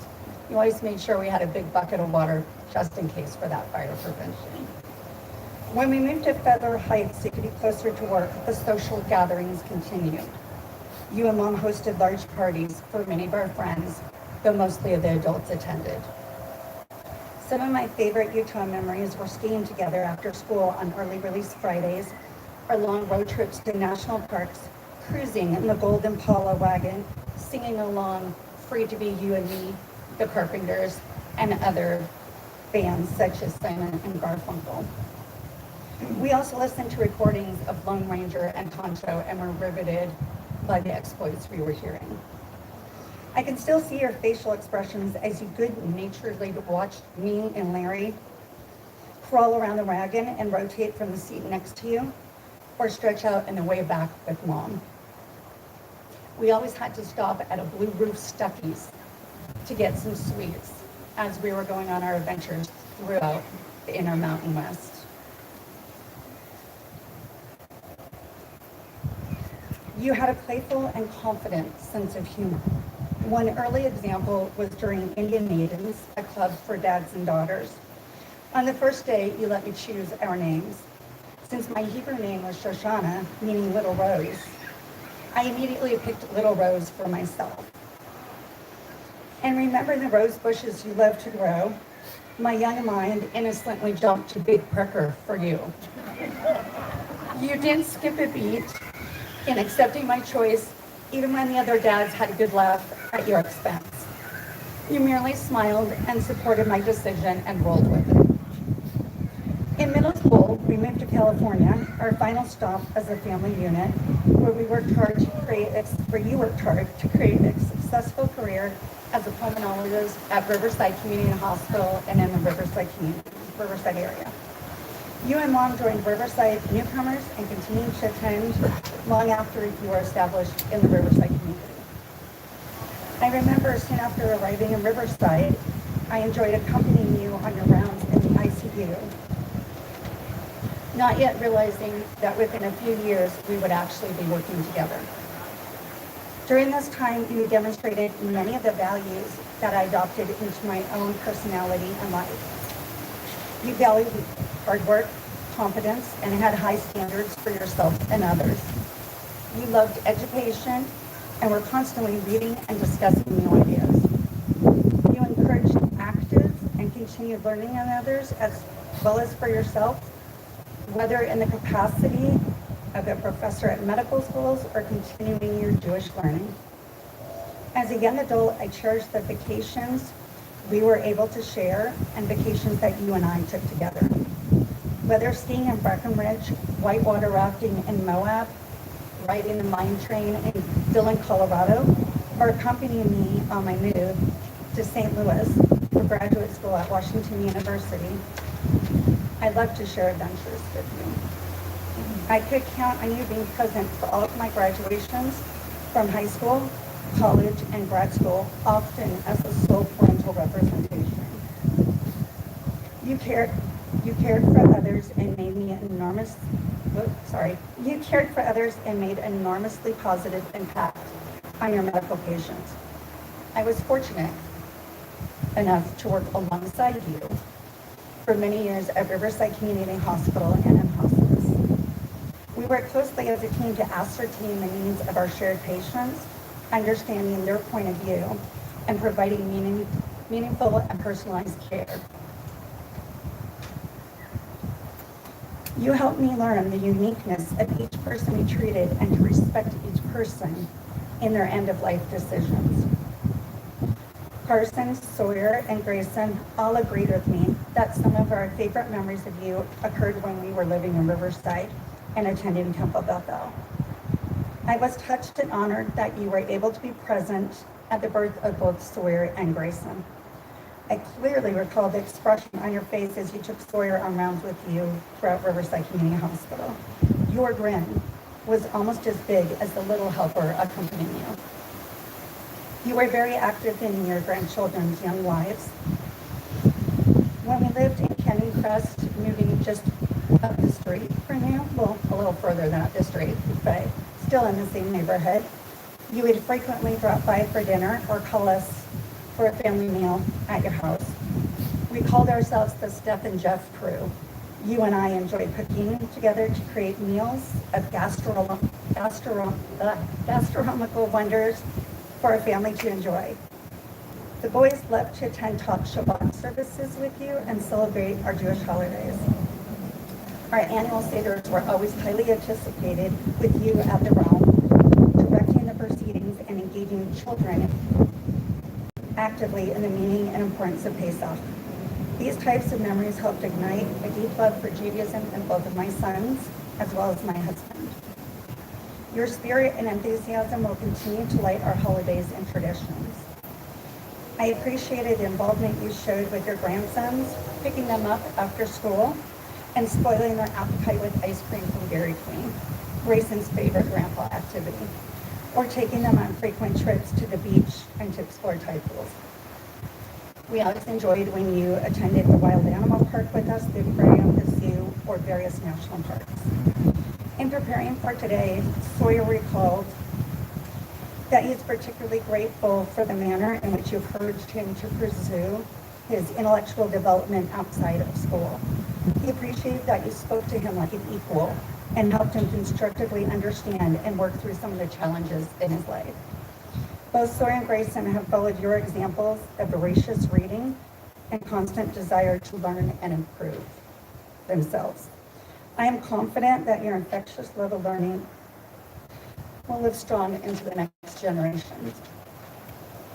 You always made sure we had a big bucket of water just in case for that fire prevention. When we moved to Feather Heights to get closer to work, the social gatherings continued. You and Mom hosted large parties for many of our friends, though mostly of the adults attended. Some of my favorite Utah memories were skiing together after school on early release Fridays, our long road trips to national parks, cruising in the Gold Impala wagon, singing along Free to Be You and Me, the Carpenters, and other bands such as Simon and Garfunkel. We also listened to recordings of Lone Ranger and Concho and were riveted by the exploits we were hearing. I can still see your facial expressions as you good-naturedly watched me and Larry crawl around the wagon and rotate from the seat next to you, or stretch out in the way back with Mom. We always had to stop at a Blue Roof Stuckey's to get some sweets as we were going on our adventures throughout the inner Mountain West. You had a playful and confident sense of humor. One early example was during Indian Maidens, a club for dads and daughters. On the first day, you let me choose our names. Since my Hebrew name was Shoshana, meaning Little Rose, I immediately picked Little Rose for myself. And remember the rose bushes you love to grow? My young mind innocently jumped to Big Pricker for you. You didn't skip a beat in accepting my choice, even when the other dads had a good laugh at your expense. You merely smiled and supported my decision and rolled with it. In middle school, we moved to California, our final stop as a family unit, where you worked hard to create a successful career as a pulmonologist at Riverside Community Hospital and in the Riverside area. You and Mom joined Riverside newcomers and continued to attend long after you were established in the Riverside community. I remember soon after arriving in Riverside, I enjoyed accompanying you on your rounds in the ICU, not yet realizing that within a few years we would actually be working together. During this time, you demonstrated many of the values that I adopted into my own personality and life. You valued hard work, competence, and had high standards for yourself and others. You loved education and were constantly reading and discussing new ideas. You encouraged active and continued learning on others as well as for yourself, whether in the capacity of a professor at medical schools or continuing your Jewish learning. As a young adult, I cherished the vacations we were able to share and vacations that you and I took together. Whether skiing in Breckenridge, whitewater rafting in Moab, riding the mine train in Dillon, Colorado, or accompanying me on my move to St. Louis for graduate school at Washington University, I love to share adventures with you. I could count on you being present for all of my graduations from high school, college, and grad school, often as a sole parental representation. You cared for others and made me You cared for others and made an enormously positive impact on your medical patients. I was fortunate enough to work alongside you for many years at Riverside Community Hospital and in hospice. We worked closely as a team to ascertain the needs of our shared patients, understanding their point of view, and providing meaningful and personalized care. You helped me learn the uniqueness of each person we treated and to respect each person in their end-of-life decisions. Carson, Sawyer, and Grayson all agreed with me that some of our favorite memories of you occurred when we were living in Riverside and attending Temple Bethel. I was touched and honored that you were able to be present at the birth of both Sawyer and Grayson. I clearly recall the expression on your face as you took Sawyer on rounds with you throughout Riverside Community Hospital. Your grin was almost as big as the little helper accompanying you. You were very active in your grandchildren's young lives. When we lived in Canyon Crest, moving just up the street from you, well, a little further than up the street, but still in the same neighborhood, you would frequently drop by for dinner or call us for a family meal at your house. We called ourselves the Steph and Jeff crew. You and I enjoyed cooking together to create meals of gastronomical wonders for a family to enjoy. The boys love to attend talk Shabbat services with you and celebrate our Jewish holidays. Our annual seders were always highly anticipated with you at the realm, directing the proceedings and engaging children actively in the meaning and importance of Pesach. These types of memories helped ignite a deep love for Judaism in both of my sons as well as my husband. Your spirit and enthusiasm will continue to light our holidays and traditions. I appreciated the involvement you showed with your grandsons, picking them up after school and spoiling their appetite with ice cream from Dairy Queen, Grayson's favorite grandpa activity, or taking them on frequent trips to the beach and to explore tide pools. We always enjoyed when you attended the Wild Animal Park with us, the aquarium, the zoo, or various national parks. In preparing for today, Sawyer recalled that he is particularly grateful for the manner in which you encouraged him to pursue his intellectual development outside of school. He appreciated that you spoke to him like an equal and helped him constructively understand and work through some of the challenges in his life. Both Sawyer and Grayson have followed your examples of voracious reading and constant desire to learn and improve themselves. I am confident that your infectious love of learning will live strong into the next generations.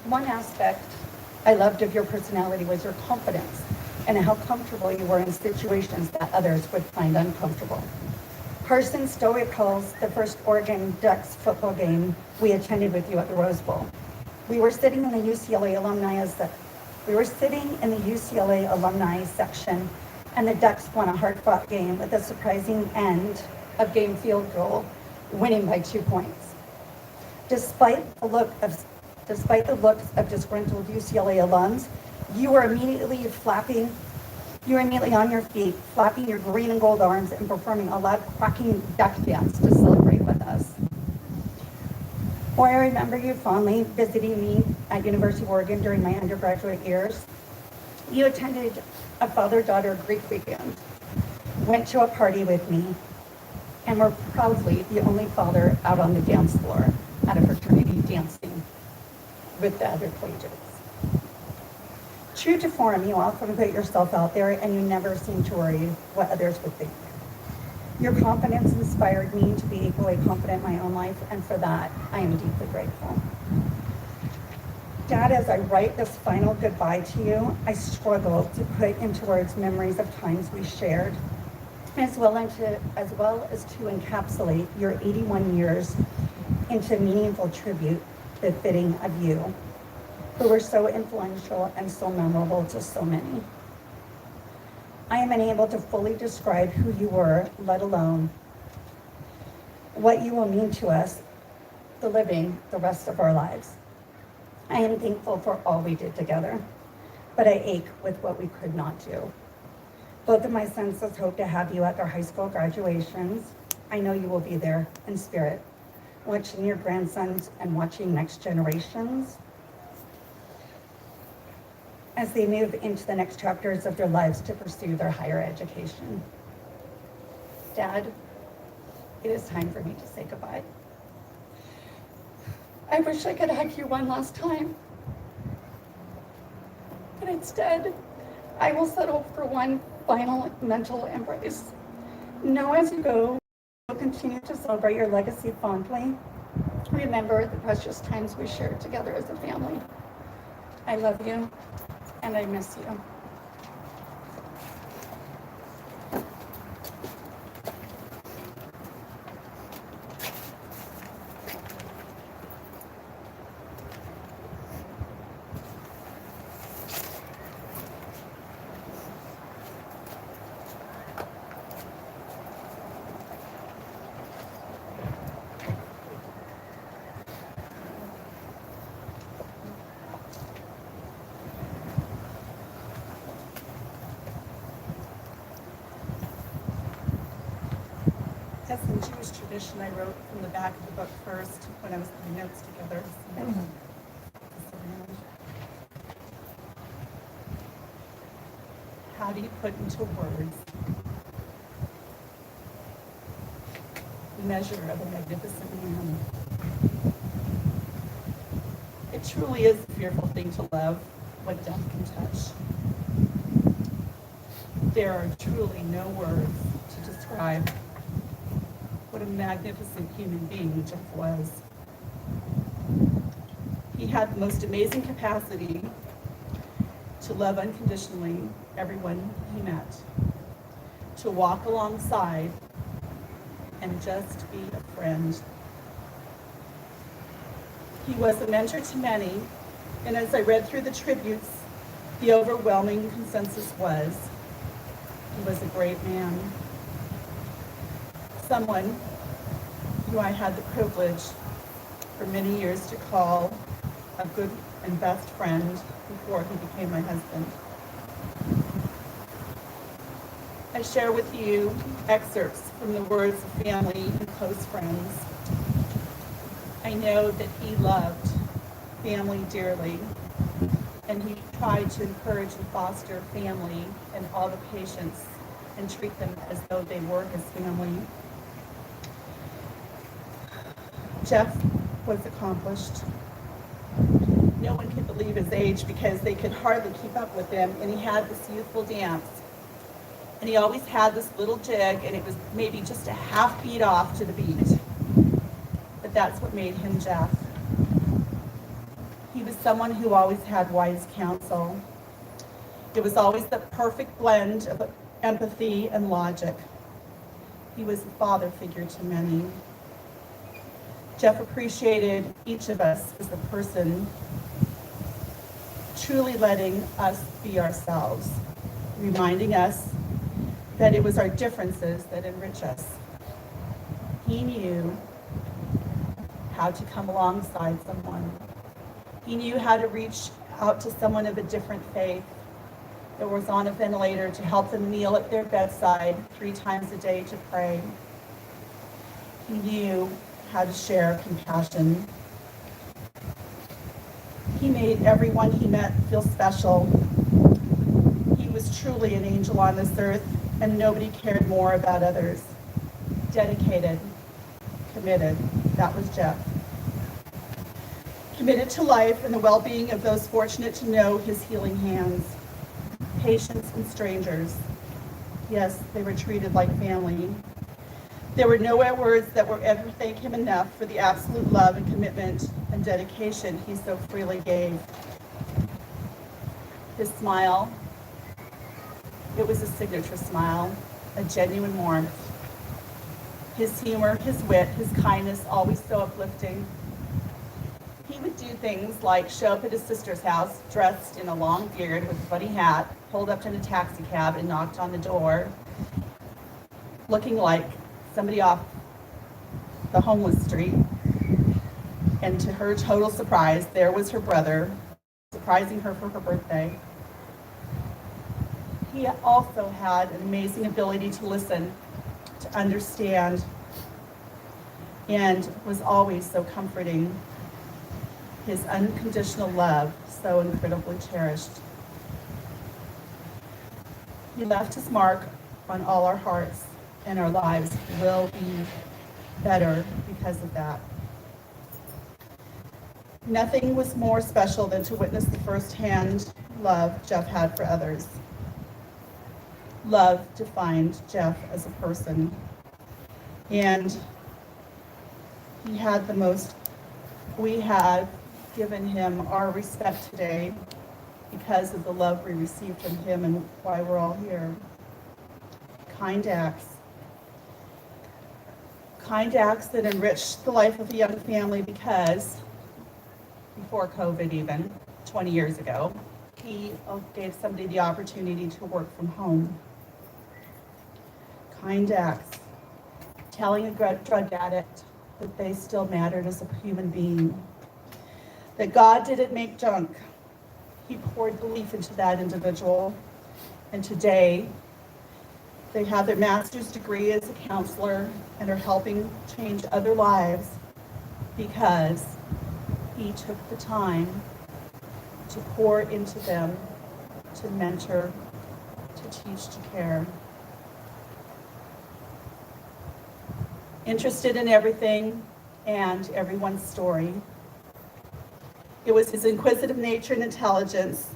One aspect I loved of your personality was your confidence and how comfortable you were in situations that others would find uncomfortable. Carson still recalls the first Oregon Ducks football game we attended with you at the Rose Bowl. We were sitting in the UCLA alumni section, and the Ducks won a hard-fought game with a surprising end of game field goal, winning by 2 points. Despite the looks of disgruntled UCLA alums, you were immediately on your feet, flapping your green and gold arms and performing a loud quacking duck dance to celebrate with us. Or I remember you fondly visiting me at University of Oregon during my undergraduate years. You attended a father-daughter Greek weekend, went to a party with me, and were proudly the only father out on the dance floor at a fraternity dancing with the other collegiates. True to form, you often put yourself out there and you never seem to worry what others would think. Your confidence inspired me to be equally confident in my own life, and for that, I am deeply grateful. Dad, as I write this final goodbye to you, I struggle to put into words memories of times we shared, as well as to encapsulate your 81 years into a meaningful tribute befitting of you, who were so influential and so memorable to so many. I am unable to fully describe who you were, let alone what you will mean to us, the living, the rest of our lives. I am thankful for all we did together, but I ache with what we could not do. Both of my sons hope to have you at their high school graduations. I know you will be there in spirit, watching your grandsons and watching next generations as they move into the next chapters of their lives to pursue their higher education. Dad, it is time for me to say goodbye. I wish I could hug you one last time, but instead, I will settle for one final mental embrace. Know as you go, we'll continue to celebrate your legacy fondly. Remember the precious times we shared together as a family. I love you, and I miss you. That's in Jewish tradition. I wrote from the back of the book first when I was putting notes together. How do you put into words the measure of a magnificent man? It It truly is a fearful thing to love what death can touch. There are truly no words to describe what a magnificent human being Jeff was. He had the most amazing capacity to love unconditionally everyone he met, to walk alongside and just be a friend. He was a mentor to many, and as I read through the tributes, the overwhelming consensus was, he was a great man. Someone who I had the privilege for many years to call a good and best friend before he became my husband. I share with you excerpts from the words of family and close friends. I know that he loved family dearly, and he tried to encourage and foster family and all the patients and treat them as though they were his family. Jeff was accomplished. No one could believe his age because they could hardly keep up with him, and he had this youthful dance. And he always had this little jig, and it was maybe just a half beat off to the beat. But that's what made him Jeff. He was someone who always had wise counsel. It was always the perfect blend of empathy and logic. He was a father figure to many. Jeff appreciated each of us as a person, truly letting us be ourselves, reminding us that it was our differences that enrich us. He knew how to come alongside someone. He knew how to reach out to someone of a different faith that was on a ventilator to help them kneel at their bedside 3 times a day to pray. He knew how to share compassion. He made everyone he met feel special. He was truly an angel on this earth, and nobody cared more about others. Dedicated, committed, that was Jeff. Committed to life and the well-being of those fortunate to know his healing hands. Patients and strangers. Yes, they were treated like family. There were no words that would ever thank him enough for the absolute love and commitment and dedication he so freely gave. His smile, it was a signature smile, a genuine warmth. His humor, his wit, his kindness, always so uplifting. He would do things like show up at his sister's house dressed in a long beard with a funny hat, pulled up in a taxi cab and knocked on the door, looking like somebody off the homeless street. And to her total surprise, there was her brother, surprising her for her birthday. He also had an amazing ability to listen, to understand, and was always so comforting. His unconditional love, so incredibly cherished. He left his mark on all our hearts, and our lives will be better because of that. Nothing was more special than to witness the firsthand love Jeff had for others. Love defined Jeff as a person, and he had the most. We have given him our respect today because of the love we received from him and why we're all here. Kind acts. Kind acts that enriched the life of a young family because, before COVID even, 20 years ago, he gave somebody the opportunity to work from home. Kind acts. Telling a drug addict that they still mattered as a human being. That God didn't make junk. He poured belief into that individual. And today, they have their master's degree as a counselor and are helping change other lives because he took the time to pour into them, to mentor, to teach, to care. Interested in everything and everyone's story. It was his inquisitive nature and intelligence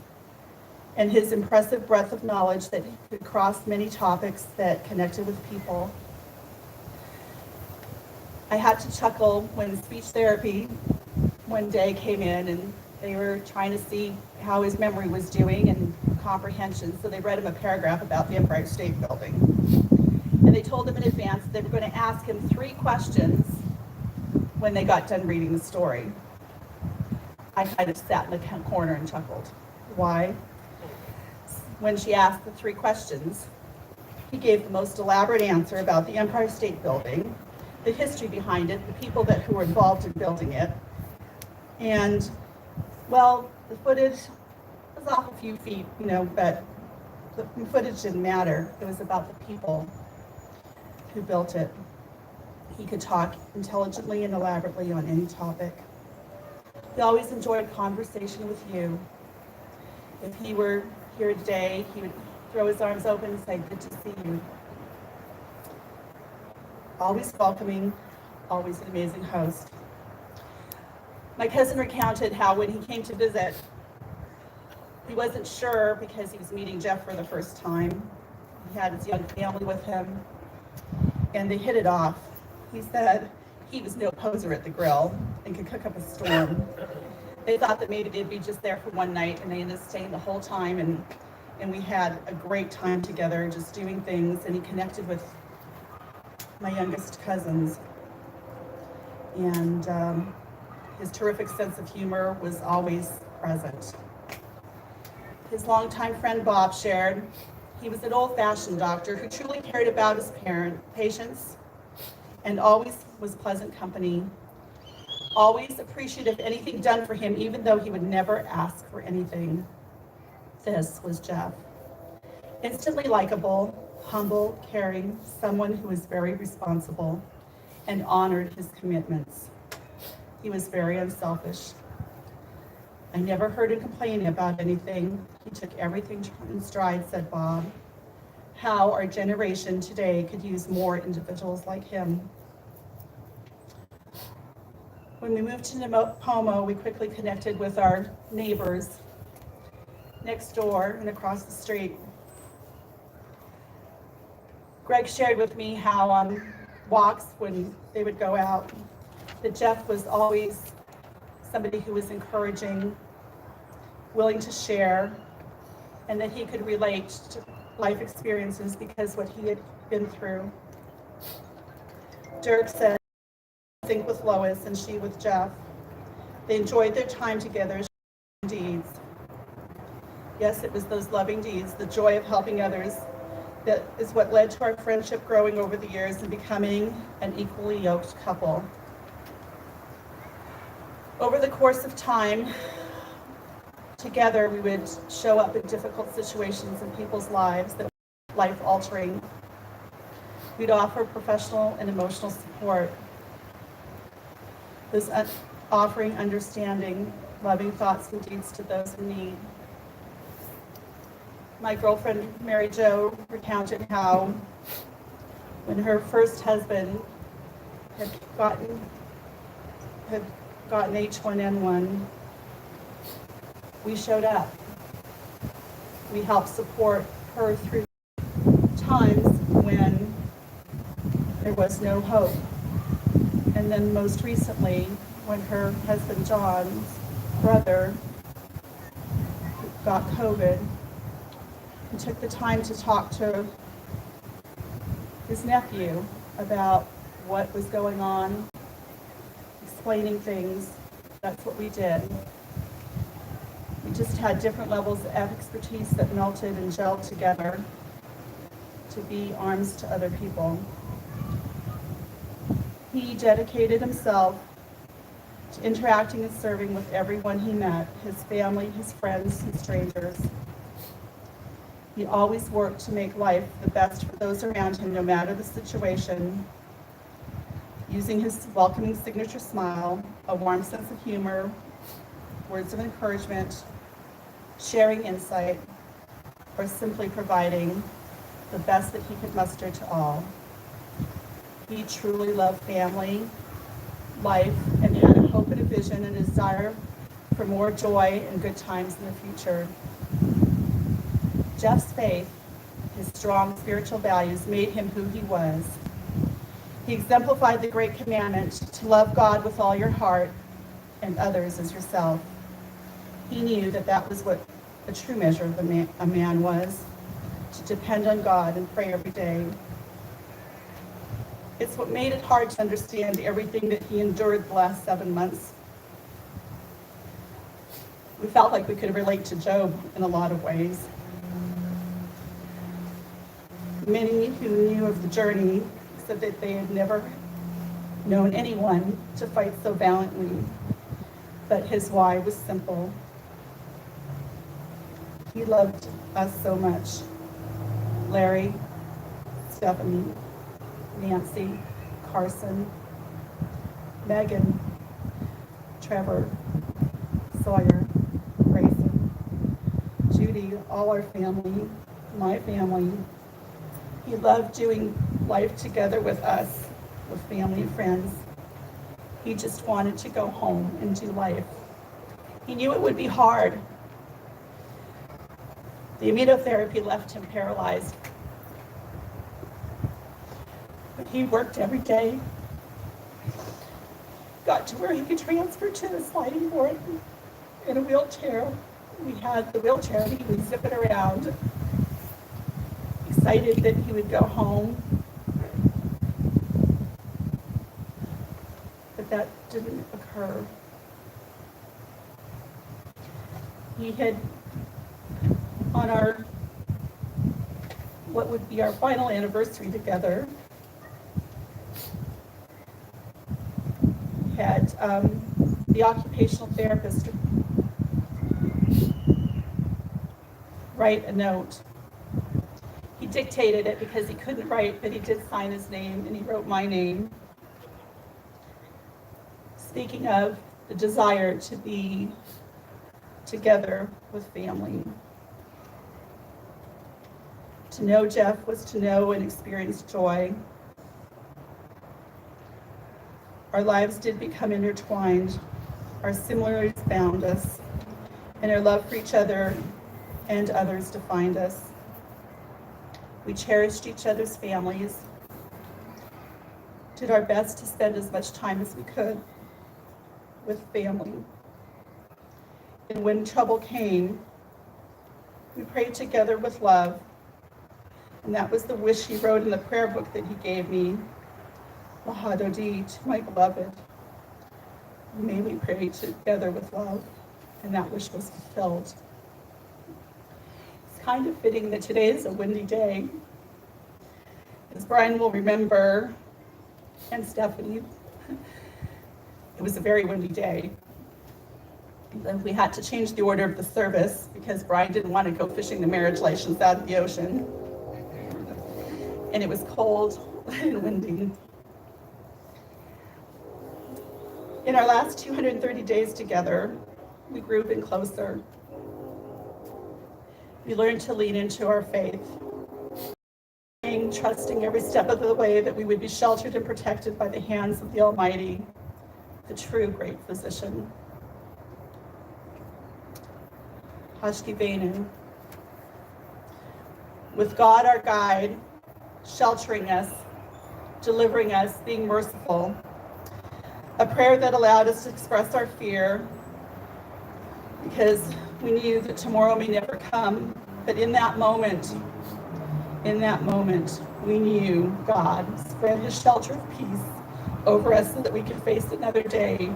and his impressive breadth of knowledge that could cross many topics that connected with people. I had to chuckle when speech therapy one day came in and they were trying to see how his memory was doing and comprehension. So they read him a paragraph about the Empire State Building. And they told him in advance that they were going to ask him 3 questions when they got done reading the story. I kind of sat in the corner and chuckled. Why? When she asked the 3 questions, he gave the most elaborate answer about the Empire State Building, the history behind it, the people who were involved in building it. And, well, the footage was off a few feet, but the footage didn't matter. It was about the people who built it. He could talk intelligently and elaborately on any topic. He always enjoyed conversation with you. If he were here today, he would throw his arms open and say, "Good to see you." Always welcoming, always an amazing host. My cousin recounted how when he came to visit, he wasn't sure because he was meeting Jeff for the first time. He had his young family with him, and they hit it off. He said he was no poser at the grill and could cook up a storm. They thought that maybe they'd be just there for one night, and they ended up staying the whole time, and we had a great time together just doing things, and he connected with my youngest cousins. And his terrific sense of humor was always present. His longtime friend Bob shared he was an old-fashioned doctor who truly cared about his patients and always was pleasant company, always appreciative of anything done for him, even though he would never ask for anything. This was Jeff. Instantly likable, humble, caring, someone who was very responsible and honored his commitments. He was very unselfish. I never heard him complain about anything. He took everything in stride, said Bob. How our generation today could use more individuals like him. When we moved to Pomo, we quickly connected with our neighbors next door and across the street. Greg shared with me how on walks when they would go out, that Jeff was always somebody who was encouraging, willing to share, and that he could relate to life experiences because what he had been through. Dirk said, "I think with Lois and she with Jeff. They enjoyed their time together, sharing deeds." Yes, it was those loving deeds, the joy of helping others, that is what led to our friendship growing over the years and becoming an equally yoked couple. Over the course of time, together we would show up in difficult situations in people's lives that were life-altering. We'd offer professional and emotional support. This offering understanding, loving thoughts and deeds to those in need. My girlfriend, Mary Jo, recounted how when her first husband had gotten H1N1, we showed up. We helped support her through times when there was no hope. And then most recently, when her husband John's brother got COVID, and took the time to talk to his nephew about what was going on, explaining things. That's what we did. We just had different levels of expertise that melted and gelled together to be arms to other people. He dedicated himself to interacting and serving with everyone he met, his family, his friends, and strangers. He always worked to make life the best for those around him, no matter the situation, using his welcoming signature smile, a warm sense of humor, words of encouragement, sharing insight, or simply providing the best that he could muster to all. He truly loved family, life, and had a hope and a vision and a desire for more joy and good times in the future. Jeff's faith, his strong spiritual values, made him who he was. He exemplified the great commandment to love God with all your heart and others as yourself. He knew that that was what a true measure of a man was, to depend on God and pray every day. It's what made it hard to understand everything that he endured the last 7 months. We felt like we could relate to Job in a lot of ways. Many who knew of the journey said that they had never known anyone to fight so valiantly, but his why was simple. He loved us so much. Larry, Stephanie, Nancy, Carson, Megan, Trevor, Sawyer, Grayson, Judy, all our family, my family. He loved doing life together with us, with family and friends. He just wanted to go home and do life. He knew it would be hard. The immunotherapy left him paralyzed. But he worked every day, got to where he could transfer to the sliding board in a wheelchair. We had the wheelchair and he would zip it around, excited that he would go home. But that didn't occur. He had, on what would be our final anniversary together, had the occupational therapist write a note. He dictated it because he couldn't write, but he did sign his name, and he wrote my name. Speaking of the desire to be together with family. To know Jeff was to know and experience joy. Our lives did become intertwined. Our similarities bound us, and our love for each other and others defined us. We cherished each other's families, did our best to spend as much time as we could with family. And when trouble came, we prayed together with love. And that was the wish he wrote in the prayer book that he gave me, Lahadodi, to my beloved. May we pray together with love. And that wish was fulfilled. It's kind of fitting that today is a windy day. As Brian will remember, and Stephanie, it was a very windy day. And we had to change the order of the service because Brian didn't want to go fishing the marriage license out of the ocean. And it was cold and windy. In our last 230 days together, we grew even closer. We learned to lean into our faith, trusting every step of the way that we would be sheltered and protected by the hands of the Almighty, the true great physician. Hashki Venu. With God our guide, sheltering us, delivering us, being merciful. A prayer that allowed us to express our fear because we knew that tomorrow may never come. But in that moment, we knew God spread his shelter of peace over us so that we could face another day,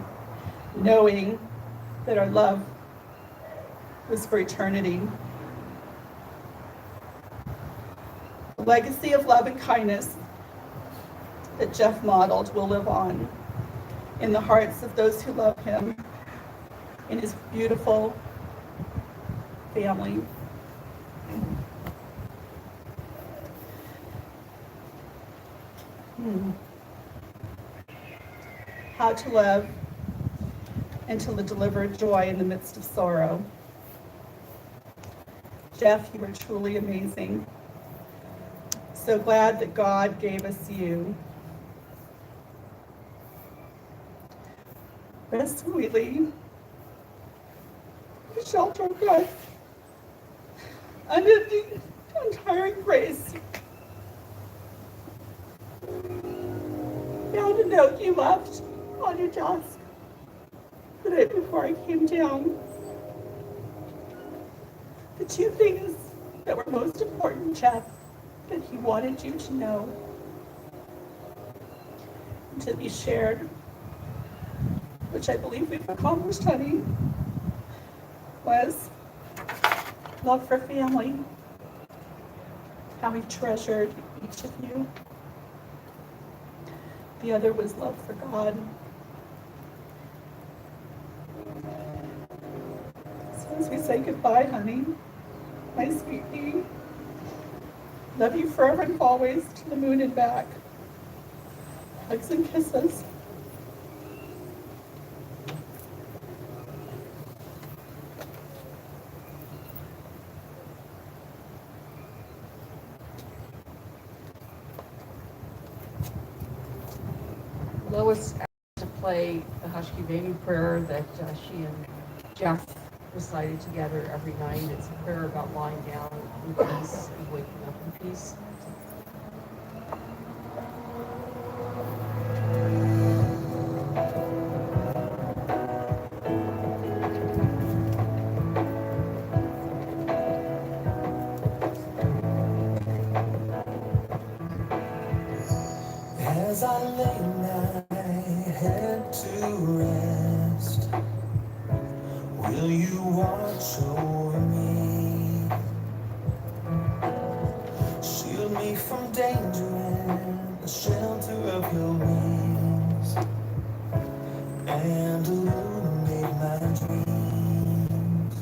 knowing that our love was for eternity. The legacy of love and kindness that Jeff modeled will live on in the hearts of those who love him, in his beautiful family. How to love and to deliver joy in the midst of sorrow. Jeff, you were truly amazing. So glad that God gave us you. Rest sweetly shelter of God under the untiring grace. Found a note you left on your desk the night before I came down. The two things that were most important, Jeff, that he wanted you to know and to be shared, which I believe we've accomplished, honey, was love for family, how he treasured each of you. The other was love for God. So as we say goodbye, honey, my sweet pea, love you forever and always to the moon and back. Hugs and kisses. Lois asked to play the Hashkivenu prayer that she and Jeff recited together every night. It's a prayer about lying down in peace and waking up in peace. As I lay my head to rest, will you watch over me? Shield me from danger in the shelter of your wings, and illuminate my dreams.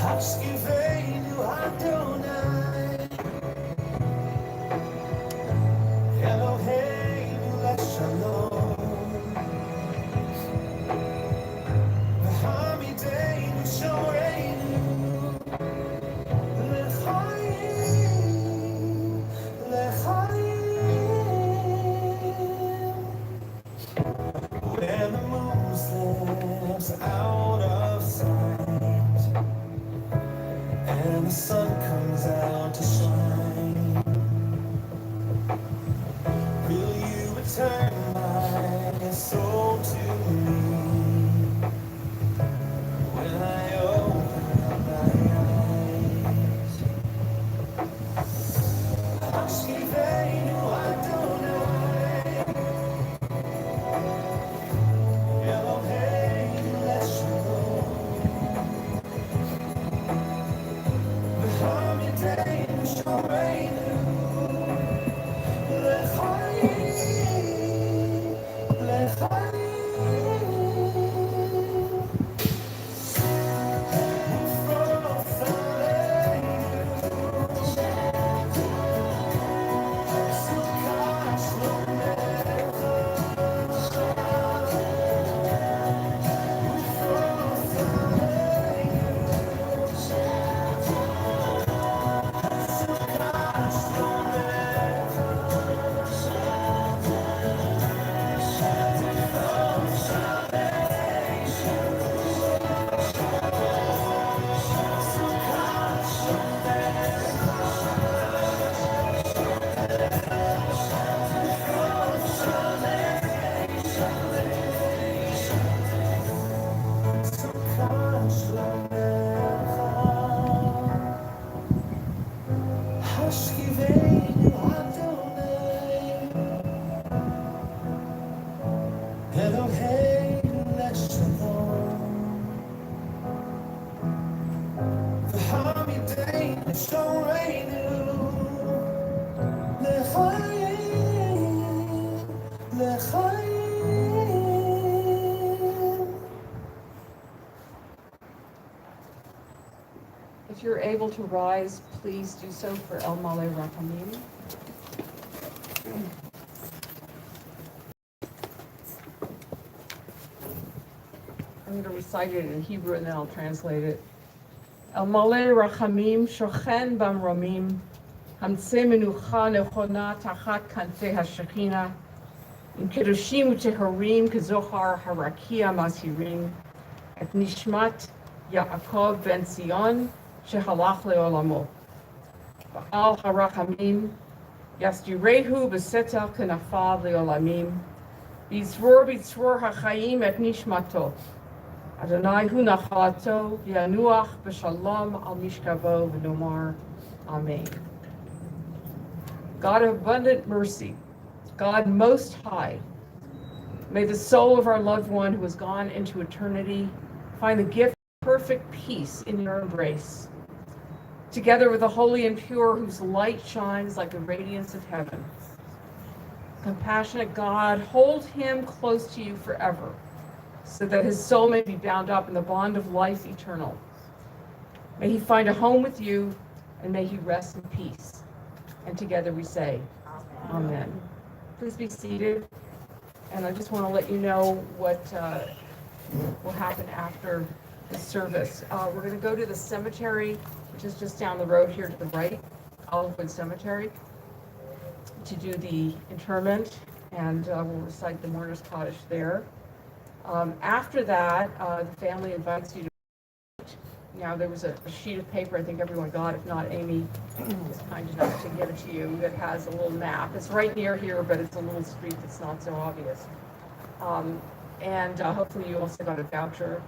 Hashkivenu Adonai, Eloheinu Leshalom, V'hamideinu Shoreinu, L'chaim, L'chaim. When the moon slips out of sight and the sun comes out to shine, will you return my soul to me when I open up my eyes? Hashkivenu Adonai, Eloheinu Leshalom, V'hamideinu Shoreinu, L'chaim, L'chaim. Hashkivenu Adonai, Eloheinu Leshalom, V'hamideinu Shoreinu, L'chaim, L'chaim. If you're able to rise, please do so for El Maleh Rachamim. I'm going to recite it in Hebrew and then I'll translate it. El Maleh Rachamim Shochen Bamromim Hamtzeh Menucha Nechona Tachat Kanfei HaShechina Im Kedoshim Utehorim Kezohar Harakia Mashirim את נשמת יעקב בן ציון שהלך לעולמו. בעל הרחמים יסדירהו בסתר כנפיו לעולמים, בצרור החיים את נשמתו. אדוני הוא נחלתו, ינוח בשלום על משכבו ונאמר Amen. God of abundant mercy, God most high, may the soul of our loved one who has gone into eternity find the gift of perfect peace in your embrace, together with the holy and pure whose light shines like the radiance of heaven. Compassionate God, hold him close to you forever, so that his soul may be bound up in the bond of life eternal. May he find a home with you, and may he rest in peace. And together we say, Amen. Please be seated. And I just want to let you know what will happen after the service. We're going to go to the cemetery, which is just down the road here to the right, Olivewood Cemetery, to do the interment, and we'll recite the mourner's cottage there. After that, the family invites you to. Now, there was a sheet of paper I think everyone got. If not, Amy was kind enough to give it to you that has a little map. It's right near here, but it's a little street that's not so obvious. And hopefully you also got a voucher,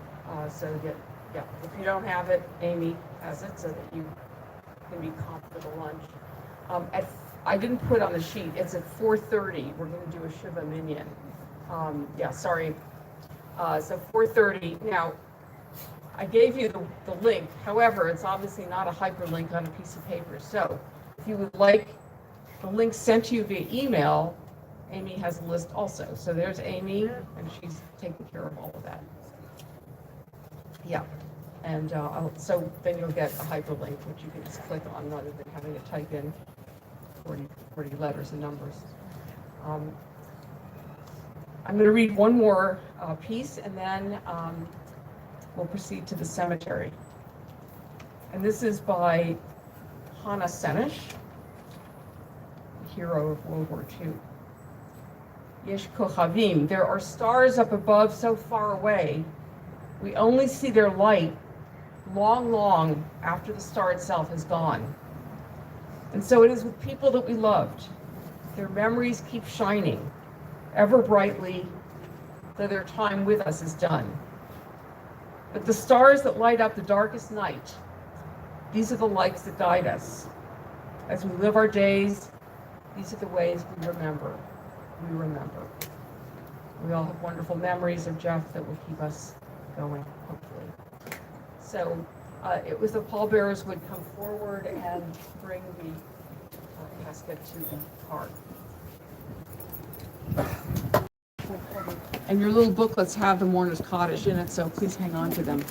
so that, yeah, if you don't have it, Amy has it so that you can be comped for the lunch. I didn't put on the sheet, it's at 4:30. We're going to do a Shiva Minyan. Yeah, sorry. So 4:30. Now, I gave you the link. However, it's obviously not a hyperlink on a piece of paper. So if you would like the link sent to you via email, Amy has a list also. So there's Amy, and she's taking care of all of that. Yeah. And so then you'll get a hyperlink, which you can just click on rather than having to type in 40 letters and numbers. I'm going to read one more piece, and then we'll proceed to the cemetery. And this is by Hannah Senesh, hero of World War II. Yesh kochavim, there are stars up above so far away, we only see their light long, long after the star itself is gone. And so it is with people that we loved. Their memories keep shining, ever brightly, though their time with us is done. But the stars that light up the darkest night, these are the lights that guide us. As we live our days, these are the ways we remember. We remember. We all have wonderful memories of Jeff that will keep us going, hopefully. So it was the pallbearers would come forward and bring the casket to the car. And your little booklets have the mourner's cottage in it, so please hang on to them.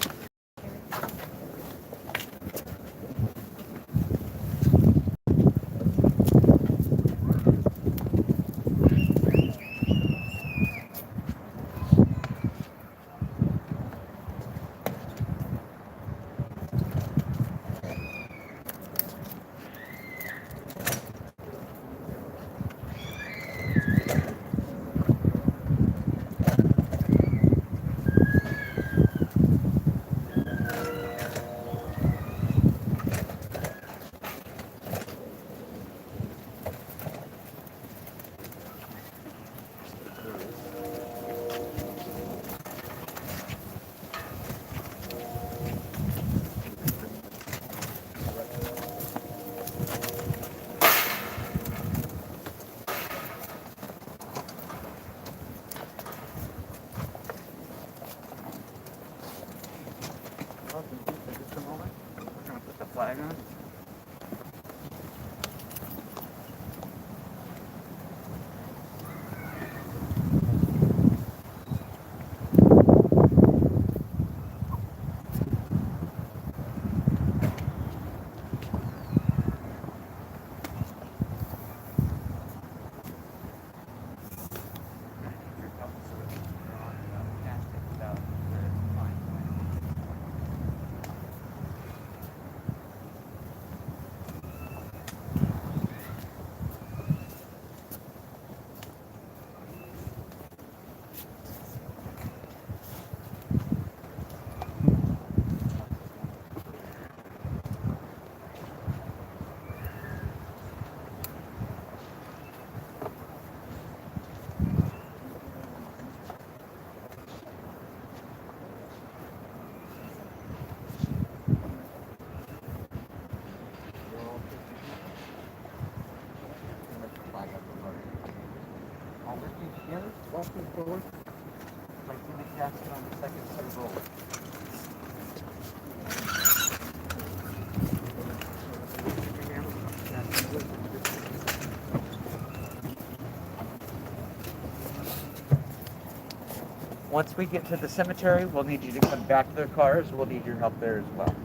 Just a moment. We're going to put the flag on. forward. Placing the casket on the second set of rollers. Once we get to the cemetery, we'll need you to come back to the cars. We'll need your help there as well.